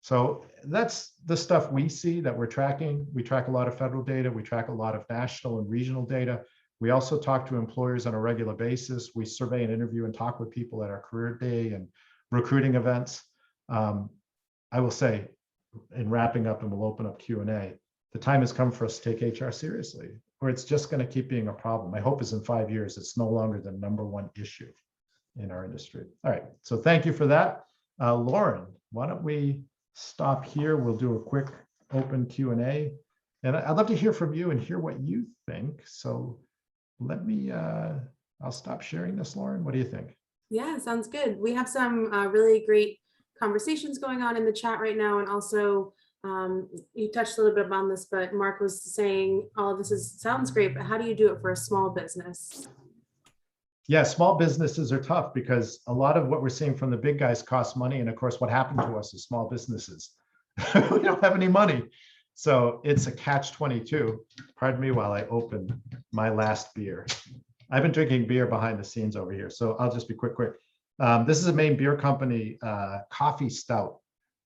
So that's the stuff we see that we're tracking. We track a lot of federal data. We track a lot of national and regional data. We also talk to employers on a regular basis. We survey and interview and talk with people at our career day and recruiting events. I will say, in wrapping up, and we'll open up Q&A, the time has come for us to take HR seriously, or it's just going to keep being a problem. My hope is in 5 years, it's no longer the #1 issue in our industry. All right, so thank you for that. Lauren, why don't we stop here? We'll do a quick open Q&A. And I'd love to hear from you and hear what you think. So let me, I'll stop sharing this, Lauren. What do you think? Yeah, sounds good. We have some really great conversations going on in the chat right now. And also, you touched a little bit on this, but Mark was saying all of this sounds great, but how do you do it for a small business? Yeah, small businesses are tough because a lot of what we're seeing from the big guys costs money. And of course, what happened to us is small businesses. We don't have any money. So it's a catch-22. Pardon me while I open my last beer. I've been drinking beer behind the scenes over here, so I'll just be quick. This is a Maine beer company, coffee stout.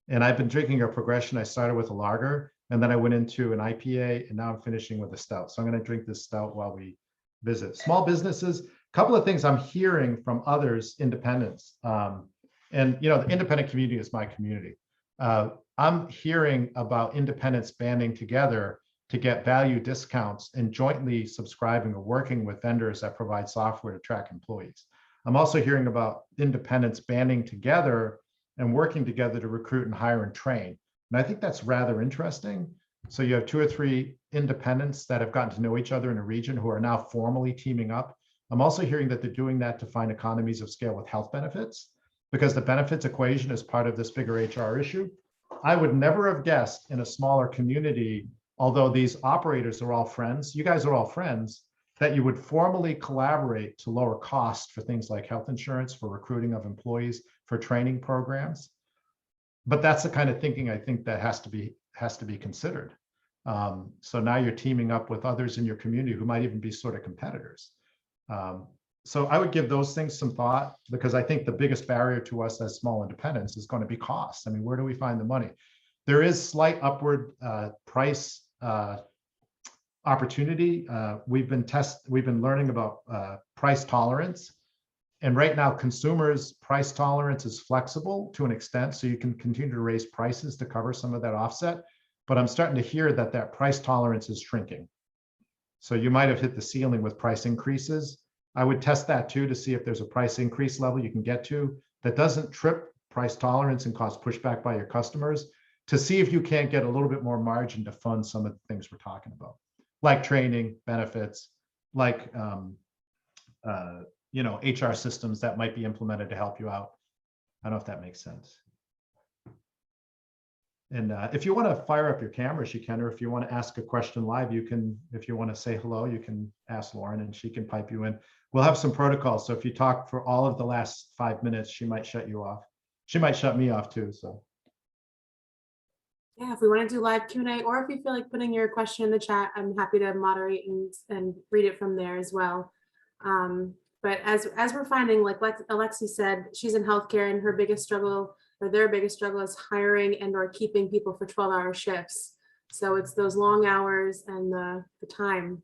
And I've been drinking a progression. I started with a lager, and then I went into an IPA, and now I'm finishing with a stout. So I'm going to drink this stout while we visit. Small businesses, a couple of things I'm hearing from others, independents. And the independent community is my community. I'm hearing about independents banding together to get value discounts and jointly subscribing or working with vendors that provide software to track employees. I'm also hearing about independents banding together and working together to recruit and hire and train. And I think that's rather interesting. So you have 2 or 3 independents that have gotten to know each other in a region who are now formally teaming up. I'm also hearing that they're doing that to find economies of scale with health benefits, because the benefits equation is part of this bigger HR issue. I would never have guessed in a smaller community, although these operators are all friends, you guys are all friends, that you would formally collaborate to lower cost for things like health insurance, for recruiting of employees, for training programs. But that's the kind of thinking I think that has to be considered. So now you're teaming up with others in your community who might even be sort of competitors. So I would give those things some thought, because I think the biggest barrier to us as small independents is going to be cost. I mean, where do we find the money? There is slight upward price opportunity. We've been learning about price tolerance. And right now, consumers' price tolerance is flexible to an extent, so you can continue to raise prices to cover some of that offset. But I'm starting to hear that price tolerance is shrinking. So you might have hit the ceiling with price increases. I would test that too to see if there's a price increase level you can get to that doesn't trip price tolerance and cause pushback by your customers, to see if you can't get a little bit more margin to fund some of the things we're talking about, like training, benefits, like HR systems that might be implemented to help you out. I don't know if that makes sense. And if you want to fire up your cameras, you can, or if you want to ask a question live, you can. If you want to say hello, you can ask Lauren and she can pipe you in. We'll have some protocols. So if you talk for all of the last 5 minutes, she might shut you off. She might shut me off too. So Yeah, if we want to do live Q&A, or if you feel like putting your question in the chat, I'm happy to moderate and read it from there as well. But as we're finding, like Alexi said, she's in healthcare, and her biggest struggle, or their biggest struggle, is hiring and or keeping people for 12-hour shifts. So it's those long hours and the time.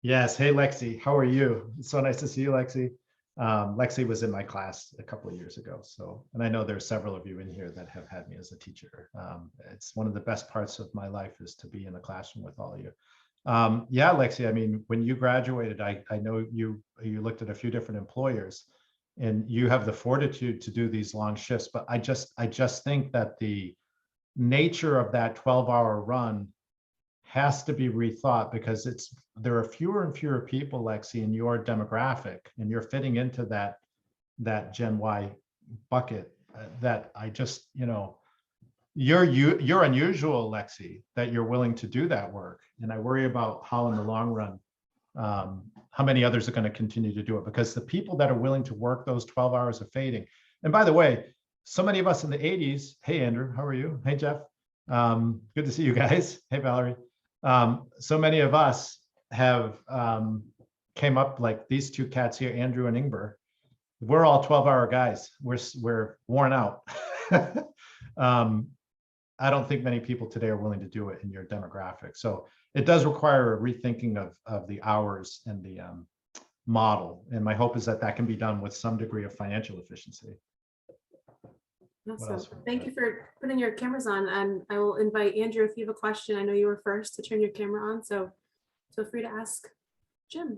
yes. Hey, Lexi, how are you? It's so nice to see you, Lexi. Lexi was in my class a couple of years ago. So, and I know there's several of you in here that have had me as a teacher. It's one of the best parts of my life is to be in the classroom with all of you. Yeah, Lexi, I mean, when you graduated, I know you looked at a few different employers, and you have the fortitude to do these long shifts. But I just think that the nature of that 12-hour run has to be rethought, because there are fewer and fewer people, Lexi, in your demographic, and you're fitting into that Gen Y bucket. That I just, you're unusual, Lexi, that you're willing to do that work. And I worry about how in the long run, how many others are going to continue to do it, because the people that are willing to work those 12 hours are fading. And by the way, so many of us in the 80s, hey, Andrew, how are you? Hey, Jeff. Good to see you guys. Hey, Valerie. So many of us have came up like these two cats here, Andrew and Ingber. We're all 12-hour guys. We're worn out. I don't think many people today are willing to do it in your demographic. So it does require a rethinking of the hours and the model. And my hope is that can be done with some degree of financial efficiency. Awesome. Thank you for putting your cameras on. And I will invite Andrew, if you have a question. I know you were first to turn your camera on, so feel free to ask Jim.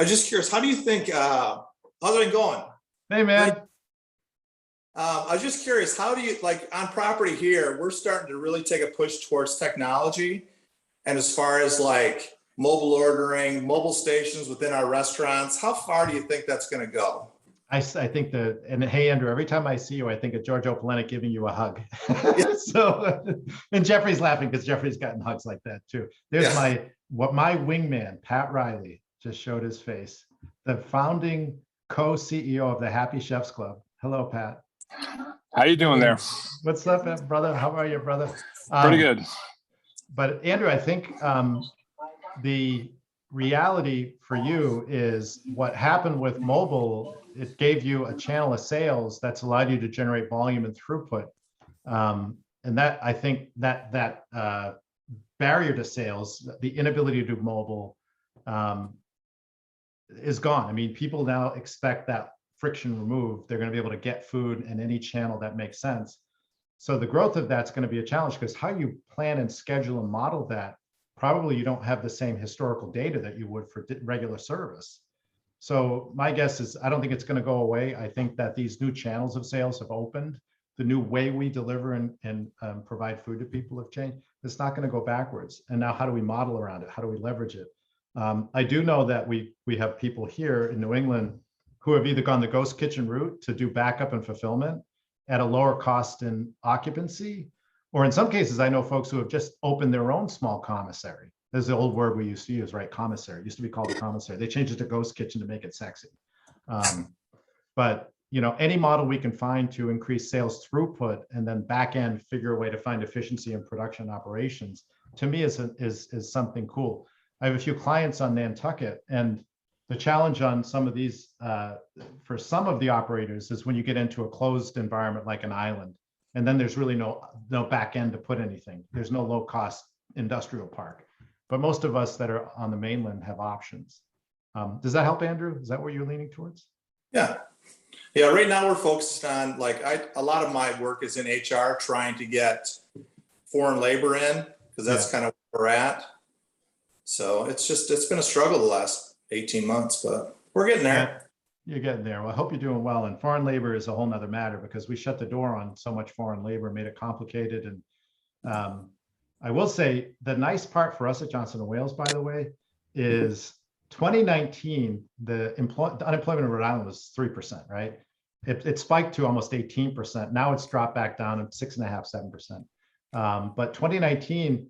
I'm just curious, how do you think, how's it going? Hey, man. I was just curious, how do you, like on property here, we're starting to really take a push towards technology. And as far as like mobile ordering, mobile stations within our restaurants, how far do you think that's going to go? I think and hey, Andrew, every time I see you, I think of Giorgio Polenic giving you a hug. So, and Jeffrey's laughing because Jeffrey's gotten hugs like that too. There's my wingman, Pat Riley, just showed his face. The founding co-CEO of the Happy Chefs Club. Hello, Pat. How you doing there? What's up, brother? How are you, brother? Pretty good. But Andrew, I think the reality for you is what happened with mobile. It gave you a channel of sales that's allowed you to generate volume and throughput. And that, I think that barrier to sales, the inability to do mobile is gone. I mean, people now expect that friction removed. They're going to be able to get food in any channel that makes sense. So the growth of that's going to be a challenge, because how you plan and schedule and model that, probably you don't have the same historical data that you would for regular service. So my guess is I don't think it's going to go away. I think that these new channels of sales have opened. The new way we deliver and provide food to people have changed. It's not going to go backwards. And now how do we model around it? How do we leverage it? I do know that we have people here in New England who have either gone the ghost kitchen route to do backup and fulfillment at a lower cost in occupancy, or in some cases, I know folks who have just opened their own small commissary. There's the old word we used to use, right? Commissary. It used to be called a commissary. They changed it to ghost kitchen to make it sexy. But any model we can find to increase sales throughput and then back end figure a way to find efficiency in production operations, to me is something cool. I have a few clients on Nantucket, and the challenge on some of these, for some of the operators, is when you get into a closed environment like an island, and then there's really no back end to put anything. There's no low cost industrial park. But most of us that are on the mainland have options. Does that help, Andrew? Is that what you're leaning towards? Yeah. Yeah, right now we're focused on a lot of my work is in HR, trying to get foreign labor in, because that's kind of where we're at. So it's been a struggle the last 18 months, but we're getting there. You're getting there. Well, I hope you're doing well. And foreign labor is a whole nother matter, because we shut the door on so much foreign labor, made it complicated. And I will say the nice part for us at Johnson & Wales, by the way, is 2019, the unemployment in Rhode Island was 3%, right? It spiked to almost 18%. Now it's dropped back down to 6.5%, 7%. But 2019,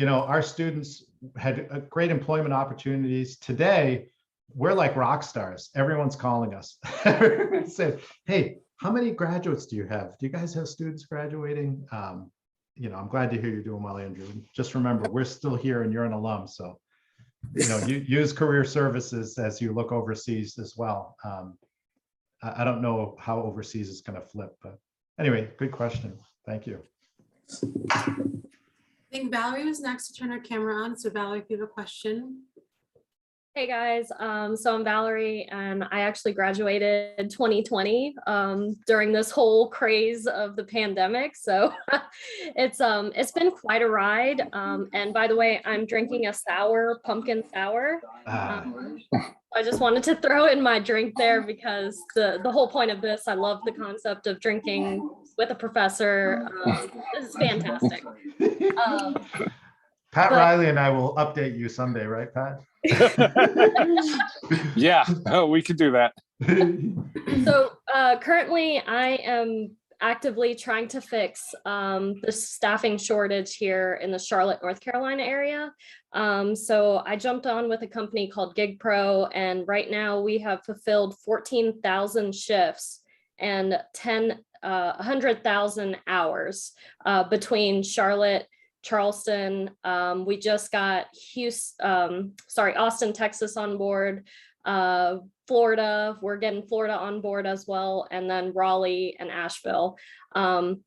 our students had great employment opportunities. Today, we're like rock stars. Everyone's calling us. Everyone said, hey, how many graduates do you have? Do you guys have students graduating? I'm glad to hear you're doing well, Andrew. Just remember, we're still here and you're an alum. So, you use career services as you look overseas as well. I don't know how overseas is going to flip, but anyway, good question. Thank you. I think Valerie was next to turn her camera on. So Valerie, if you have a question. Hey guys, so I'm Valerie, and I actually graduated 2020 during this whole craze of the pandemic. So it's been quite a ride. And by the way, I'm drinking a pumpkin sour. I just wanted to throw in my drink there, because the whole point of this, I love the concept of drinking with a professor. This is fantastic. Pat Riley and I will update you someday, right, Pat? Yeah, we could do that. So currently I am actively trying to fix the staffing shortage here in the Charlotte, North Carolina area. So I jumped on with a company called Gig Pro, and right now we have fulfilled 14,000 shifts and 100,000 hours between Charlotte, Charleston. We just got Austin, Texas on board, Florida. We're getting Florida on board as well, and then Raleigh and Asheville. But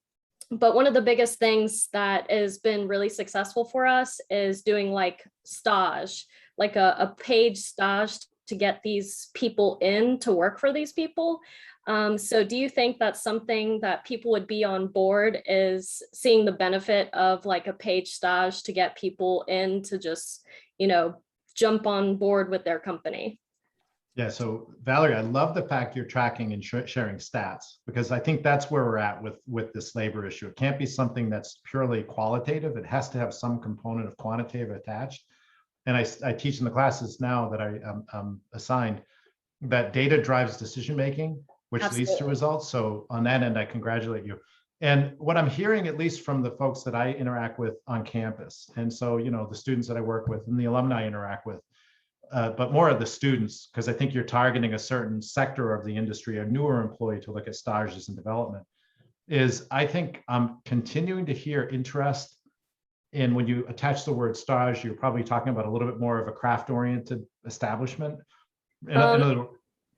one of the biggest things that has been really successful for us is doing like stage, like a paid stage to get these people in to work for these people. So do you think that's something that people would be on board, is seeing the benefit of like a paid stage to get people in to just, jump on board with their company? Yeah, so Valerie, I love the fact you're tracking and sharing stats, because I think that's where we're at with this labor issue. It can't be something that's purely qualitative. It has to have some component of quantitative attached. And I teach in the classes now that I'm assigned that data drives decision-making, which leads to results. So on that end, I congratulate you. And what I'm hearing, at least from the folks that I interact with on campus, and so, the students that I work with and the alumni I interact with, but more of the students, because I think you're targeting a certain sector of the industry, a newer employee to look at stages and development, is I think I'm continuing to hear interest in, when you attach the word stage, you're probably talking about a little bit more of a craft-oriented establishment.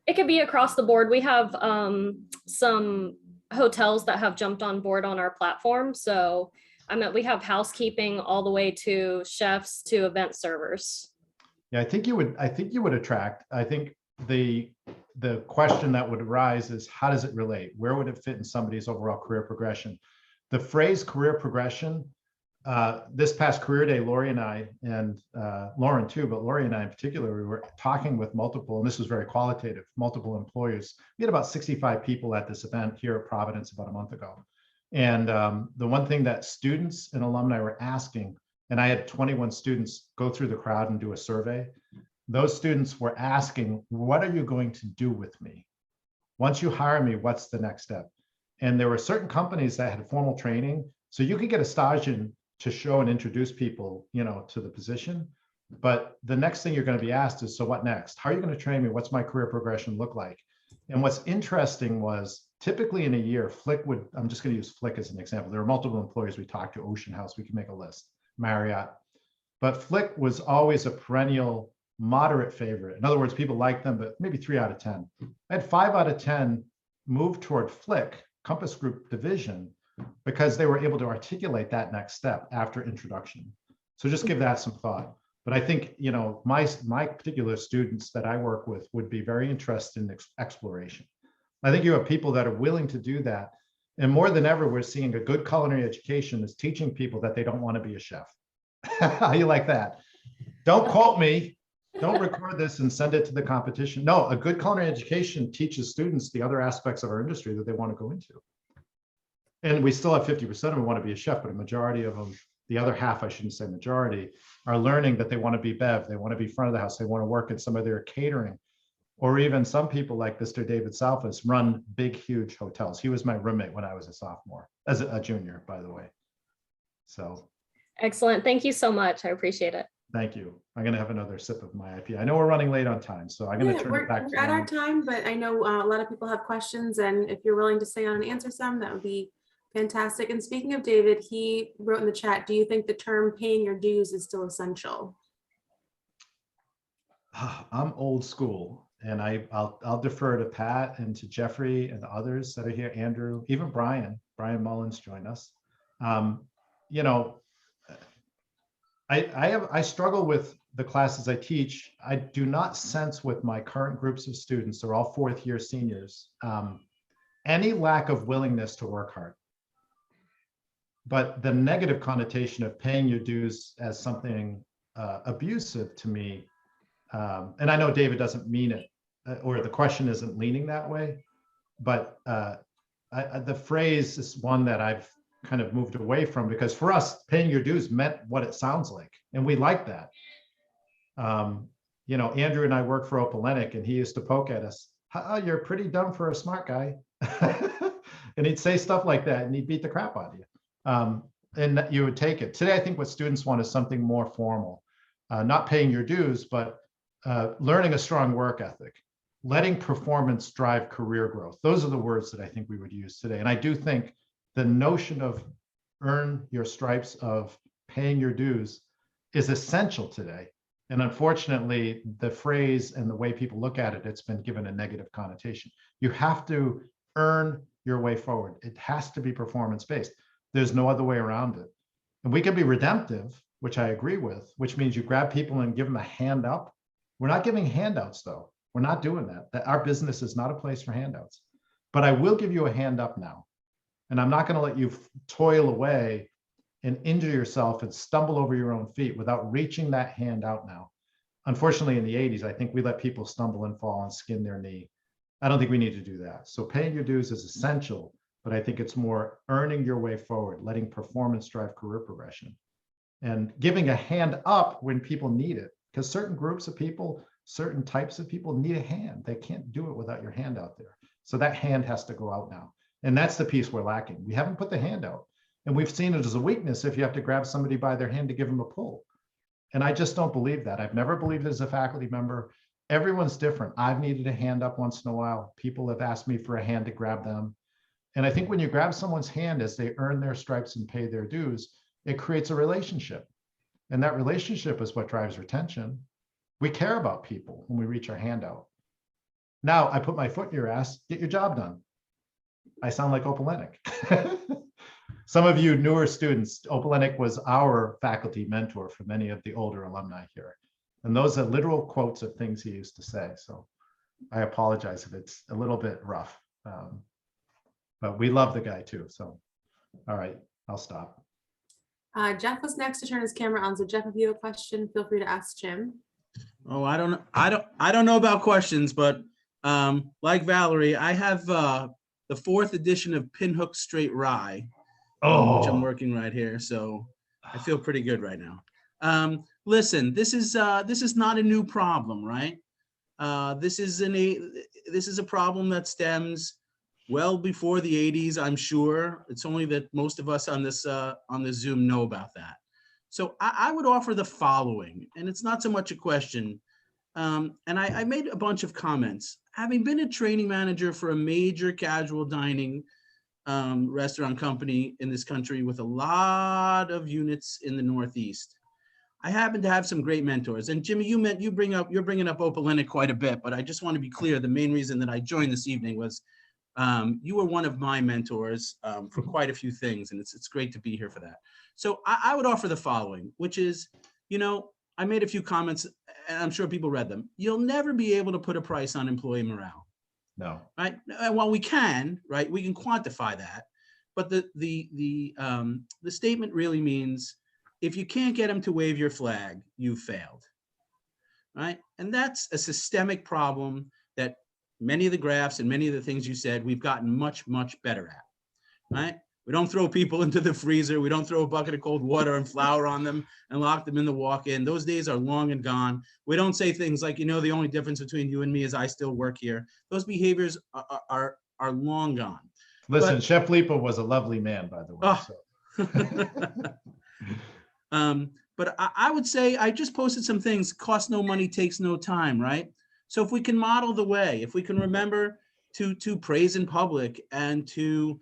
It could be across the board. We have some hotels that have jumped on board on our platform. So we have housekeeping all the way to chefs to event servers. Yeah, I think you would attract. I think the question that would arise is, how does it relate? Where would it fit in somebody's overall career progression? The phrase career progression this past career day, Lori and I, and Lauren too, but Lori and I in particular, we were talking with multiple, and this was very qualitative, multiple employers. We had about 65 people at this event here at Providence about a month ago. And the one thing that students and alumni were asking, and I had 21 students go through the crowd and do a survey. Those students were asking, what are you going to do with me? Once you hire me, what's the next step? And there were certain companies that had formal training. So you could get a stanchion to show and introduce people, to the position. But the next thing you're going to be asked is, so what next? How are you going to train me? What's my career progression look like? And what's interesting was typically in a year, Flick would, I'm just going to use Flick as an example. There are multiple employers we talked to, Ocean House, we can make a list, Marriott. But Flick was always a perennial moderate favorite. In other words, people liked them, but maybe 3 out of 10. I had 5 out of 10 move toward Flick, Compass Group division, because they were able to articulate that next step after introduction. So just give that some thought. But I think, my particular students that I work with would be very interested in exploration. I think you have people that are willing to do that. And more than ever, we're seeing a good culinary education is teaching people that they don't want to be a chef. How you like that? Don't quote me. Don't record this and send it to the competition. No, a good culinary education teaches students the other aspects of our industry that they want to go into. And we still have 50% of them want to be a chef, but a majority of them, the other half, I shouldn't say majority, are learning that they want to be bev, they want to be front of the house, they want to work in some of their catering. Or even some people like Mr. David Salfas run big, huge hotels. He was my roommate when I was a sophomore, as a junior, by the way. So. Excellent. Thank you so much. I appreciate it. Thank you. I'm going to have another sip of my IP. I know we're running late on time, so I'm going to turn it back to we're at our time, but I know a lot of people have questions, and if you're willing to stay on and answer some, that would be fantastic. And speaking of David, he wrote in the chat, do you think the term paying your dues is still essential? I'm old school, and I'll defer to Pat and to Jeffrey and the others that are here, Andrew, even Brian Mullins joined us. I struggle with the classes I teach. I do not sense with my current groups of students, they're all 4th year seniors, any lack of willingness to work hard. But the negative connotation of paying your dues as something abusive to me, and I know David doesn't mean it, or the question isn't leaning that way, but the phrase is one that I've kind of moved away from, because for us, paying your dues meant what it sounds like, and we like that. Andrew and I work for Opalenic, and he used to poke at us, you're pretty dumb for a smart guy. And he'd say stuff like that, and he'd beat the crap out of you. And you would take it. Today, I think what students want is something more formal, not paying your dues, but learning a strong work ethic, letting performance drive career growth. Those are the words that I think we would use today. And I do think the notion of earn your stripes, of paying your dues, is essential today. And unfortunately, the phrase and the way people look at it, it's been given a negative connotation. You have to earn your way forward. It has to be performance-based. There's no other way around it. And we can be redemptive, which I agree with, which means you grab people and give them a hand up. We're not giving handouts, though. We're not doing that. Our business is not a place for handouts. But I will give you a hand up now. And I'm not going to let you toil away and injure yourself and stumble over your own feet without reaching that hand out now. Unfortunately, in the 80s, I think we let people stumble and fall and skin their knee. I don't think we need to do that. So paying your dues is essential, but I think it's more earning your way forward, letting performance drive career progression, and giving a hand up when people need it. Because certain groups of people, certain types of people need a hand. They can't do it without your hand out there. So that hand has to go out now. And that's the piece we're lacking. We haven't put the hand out. And we've seen it as a weakness if you have to grab somebody by their hand to give them a pull. And I just don't believe that. I've never believed it as a faculty member. Everyone's different. I've needed a hand up once in a while. People have asked me for a hand to grab them. And I think when you grab someone's hand as they earn their stripes and pay their dues, it creates a relationship. And that relationship is what drives retention. We care about people when we reach our hand out. Now I put my foot in your ass, get your job done. I sound like Opalenic. Some of you newer students, Opalenic was our faculty mentor for many of the older alumni here. And those are literal quotes of things he used to say. So I apologize if it's a little bit rough, but we love the guy too. So, all right, I'll stop. Jeff was next to turn his camera on. So Jeff, if you have a question, feel free to ask Jim. Oh, I don't know. I don't know about questions, but like Valerie, I have the 4th edition of Pinhook Straight Rye, which I'm working right here. So I feel pretty good right now. Listen, this is not a new problem, right? This is a problem that stems well before the 80s, I'm sure. It's only that most of us on this Zoom know about that. So I would offer the following, and it's not so much a question. And I made a bunch of comments. Having been a training manager for a major casual dining restaurant company in this country with a lot of units in the Northeast, I happen to have some great mentors. And Jimmy, you're bringing up Opalinic quite a bit, but I just want to be clear. The main reason that I joined this evening was you were one of my mentors for quite a few things, and it's great to be here for that. So I would offer the following, which is, I made a few comments, and I'm sure people read them. You'll never be able to put a price on employee morale. No. Right. Well, we can, right? We can quantify that, but the statement really means if you can't get them to wave your flag, you failed. Right. And that's a systemic problem that many of the graphs and many of the things you said, we've gotten much, much better at. Right. We don't throw people into the freezer. We don't throw a bucket of cold water and flour on them and lock them in the walk-in. Those days are long and gone. We don't say things like, the only difference between you and me is I still work here. Those behaviors are long gone. Listen, Chef Lipa was a lovely man, by the way. But I would say I just posted some things. Cost no money, takes no time, right? So if we can model the way, if we can remember to praise in public and to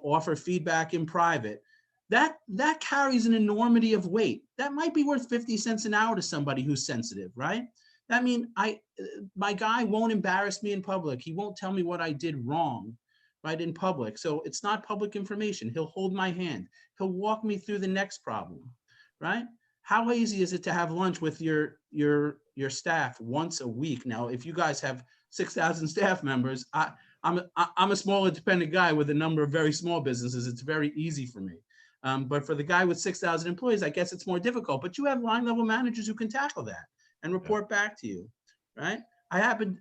offer feedback in private, that carries an enormity of weight. That might be worth 50 cents an hour to somebody who's sensitive, right? That means my guy won't embarrass me in public. He won't tell me what I did wrong, right, in public. So it's not public information. He'll hold my hand. He'll walk me through the next problem, right? How easy is it to have lunch with your staff once a week? Now, if you guys have 6,000 staff members, I'm a small independent guy with a number of very small businesses. It's very easy for me. But for the guy with 6,000 employees, I guess it's more difficult. But you have line level managers who can tackle that and report back to you, right? I happen,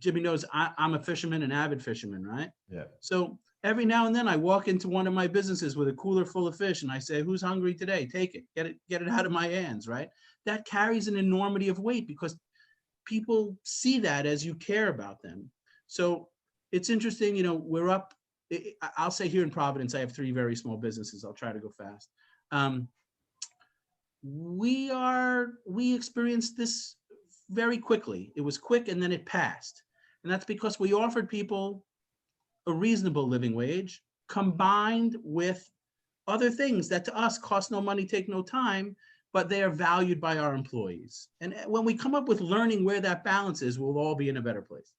Jimmy knows I'm a fisherman, an avid fisherman, right? Yeah. So every now and then I walk into one of my businesses with a cooler full of fish and I say, who's hungry today? Take it, get it out of my hands, right? That carries an enormity of weight because people see that as you care about them. So it's interesting, we're up, I'll say here in Providence, I have 3 very small businesses. I'll try to go fast. We experienced this very quickly. It was quick and then it passed. And that's because we offered people a reasonable living wage combined with other things that to us cost no money, take no time, but they are valued by our employees. And when we come up with learning where that balance is, we'll all be in a better place.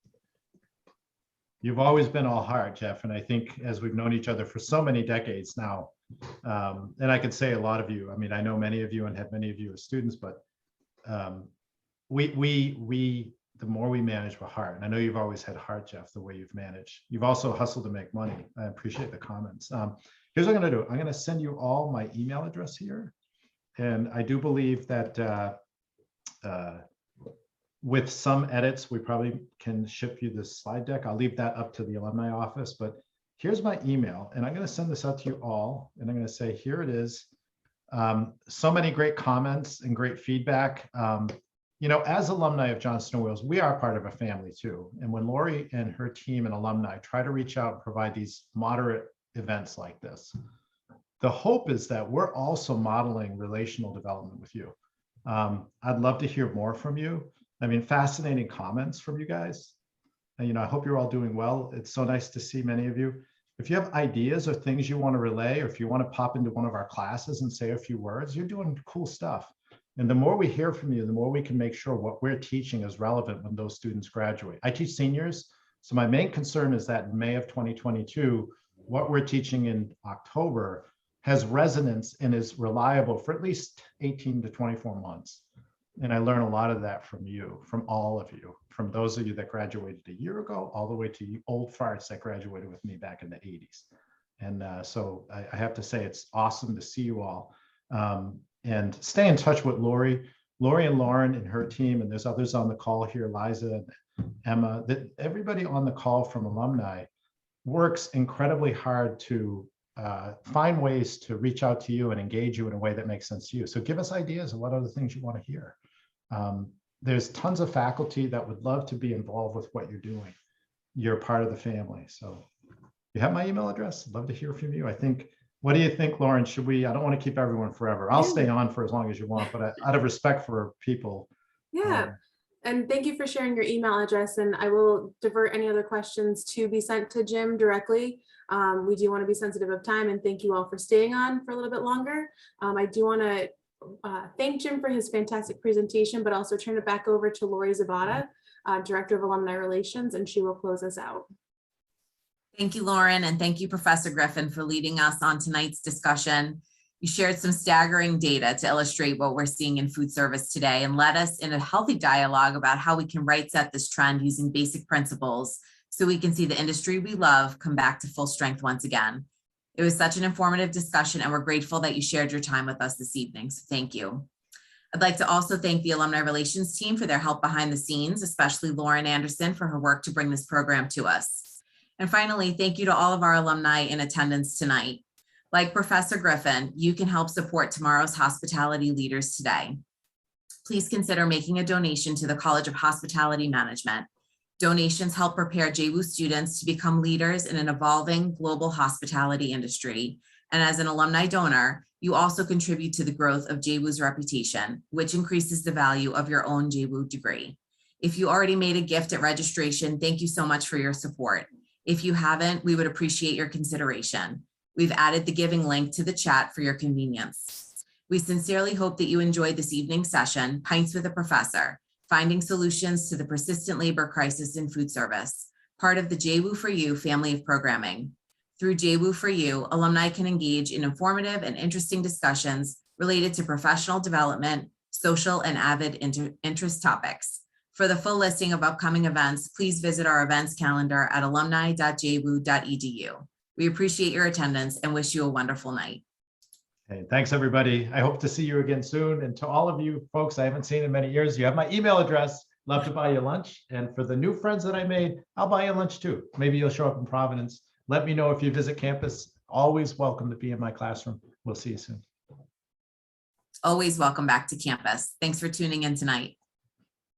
You've always been all heart, Jeff. And I think as we've known each other for so many decades now, and I could say a lot of you, I mean, I know many of you and have many of you as students, but the more we manage with heart, and I know you've always had heart, Jeff, the way you've managed. You've also hustled to make money. I appreciate the comments. Here's what I'm going to do. I'm going to send you all my email address here. And I do believe that with some edits, we probably can ship you this slide deck. I'll leave that up to the alumni office, but here's my email. And I'm going to send this out to you all. And I'm going to say, here it is. So many great comments and great feedback. As alumni of Johnston & Wales, we are part of a family too. And when Lori and her team and alumni try to reach out and provide these moderate events like this, the hope is that we're also modeling relational development with you. I'd love to hear more from you. I mean, fascinating comments from you guys. And, I hope you're all doing well. It's so nice to see many of you. If you have ideas or things you want to relay, or if you want to pop into one of our classes and say a few words, you're doing cool stuff. And the more we hear from you, the more we can make sure what we're teaching is relevant when those students graduate. I teach seniors. So my main concern is that in May of 2022, what we're teaching in October has resonance and is reliable for at least 18 to 24 months. And I learn a lot of that from you, from all of you, from those of you that graduated a year ago, all the way to you old farts that graduated with me back in the 80s. And so I have to say, it's awesome to see you all. And stay in touch with Lori and Lauren and her team. And there's others on the call here, Liza and Emma, that everybody on the call from alumni works incredibly hard to find ways to reach out to you and engage you in a way that makes sense to you. So give us ideas of what other things you want to hear. There's tons of faculty that would love to be involved with what you're doing. You're part of the family. So you have my email address. I'd love to hear from you. What do you think, Lauren? Should we, I don't want to keep everyone forever. I'll stay on for as long as you want, but out of respect for people. Yeah. And thank you for sharing your email address, and I will divert any other questions to be sent to Jim directly. We do want to be sensitive of time, and thank you all for staying on for a little bit longer. I do want to thank Jim for his fantastic presentation, but also turn it back over to Lori Zabata, Director of Alumni Relations, and she will close us out. Thank you, Lauren, and thank you, Professor Griffin, for leading us on tonight's discussion. You shared some staggering data to illustrate what we're seeing in food service today and led us in a healthy dialogue about how we can right set this trend using basic principles so we can see the industry we love come back to full strength once again. It was such an informative discussion, and we're grateful that you shared your time with us this evening, so thank you. I'd like to also thank the Alumni Relations team for their help behind the scenes, especially Lauren Anderson for her work to bring this program to us. And finally, thank you to all of our alumni in attendance tonight. Like Professor Griffin, you can help support tomorrow's hospitality leaders today. Please consider making a donation to the College of Hospitality Management. Donations help prepare JWU students to become leaders in an evolving global hospitality industry. And as an alumni donor, you also contribute to the growth of JWU's reputation, which increases the value of your own JWU degree. If you already made a gift at registration, thank you so much for your support. If you haven't, we would appreciate your consideration. We've added the giving link to the chat for your convenience. We sincerely hope that you enjoyed this evening's session, Pints with a Professor, Finding Solutions to the Persistent Labor Crisis in Food Service, part of the JWU for You family of programming. Through JWU for You, alumni can engage in informative and interesting discussions related to professional development, social, and avid interest topics. For the full listing of upcoming events, please visit our events calendar at alumni.jwu.edu. We appreciate your attendance and wish you a wonderful night. Hey, thanks, everybody. I hope to see you again soon. And to all of you folks I haven't seen in many years, you have my email address. Love to buy you lunch. And for the new friends that I made, I'll buy you lunch too. Maybe you'll show up in Providence. Let me know if you visit campus. Always welcome to be in my classroom. We'll see you soon. Always welcome back to campus. Thanks for tuning in tonight.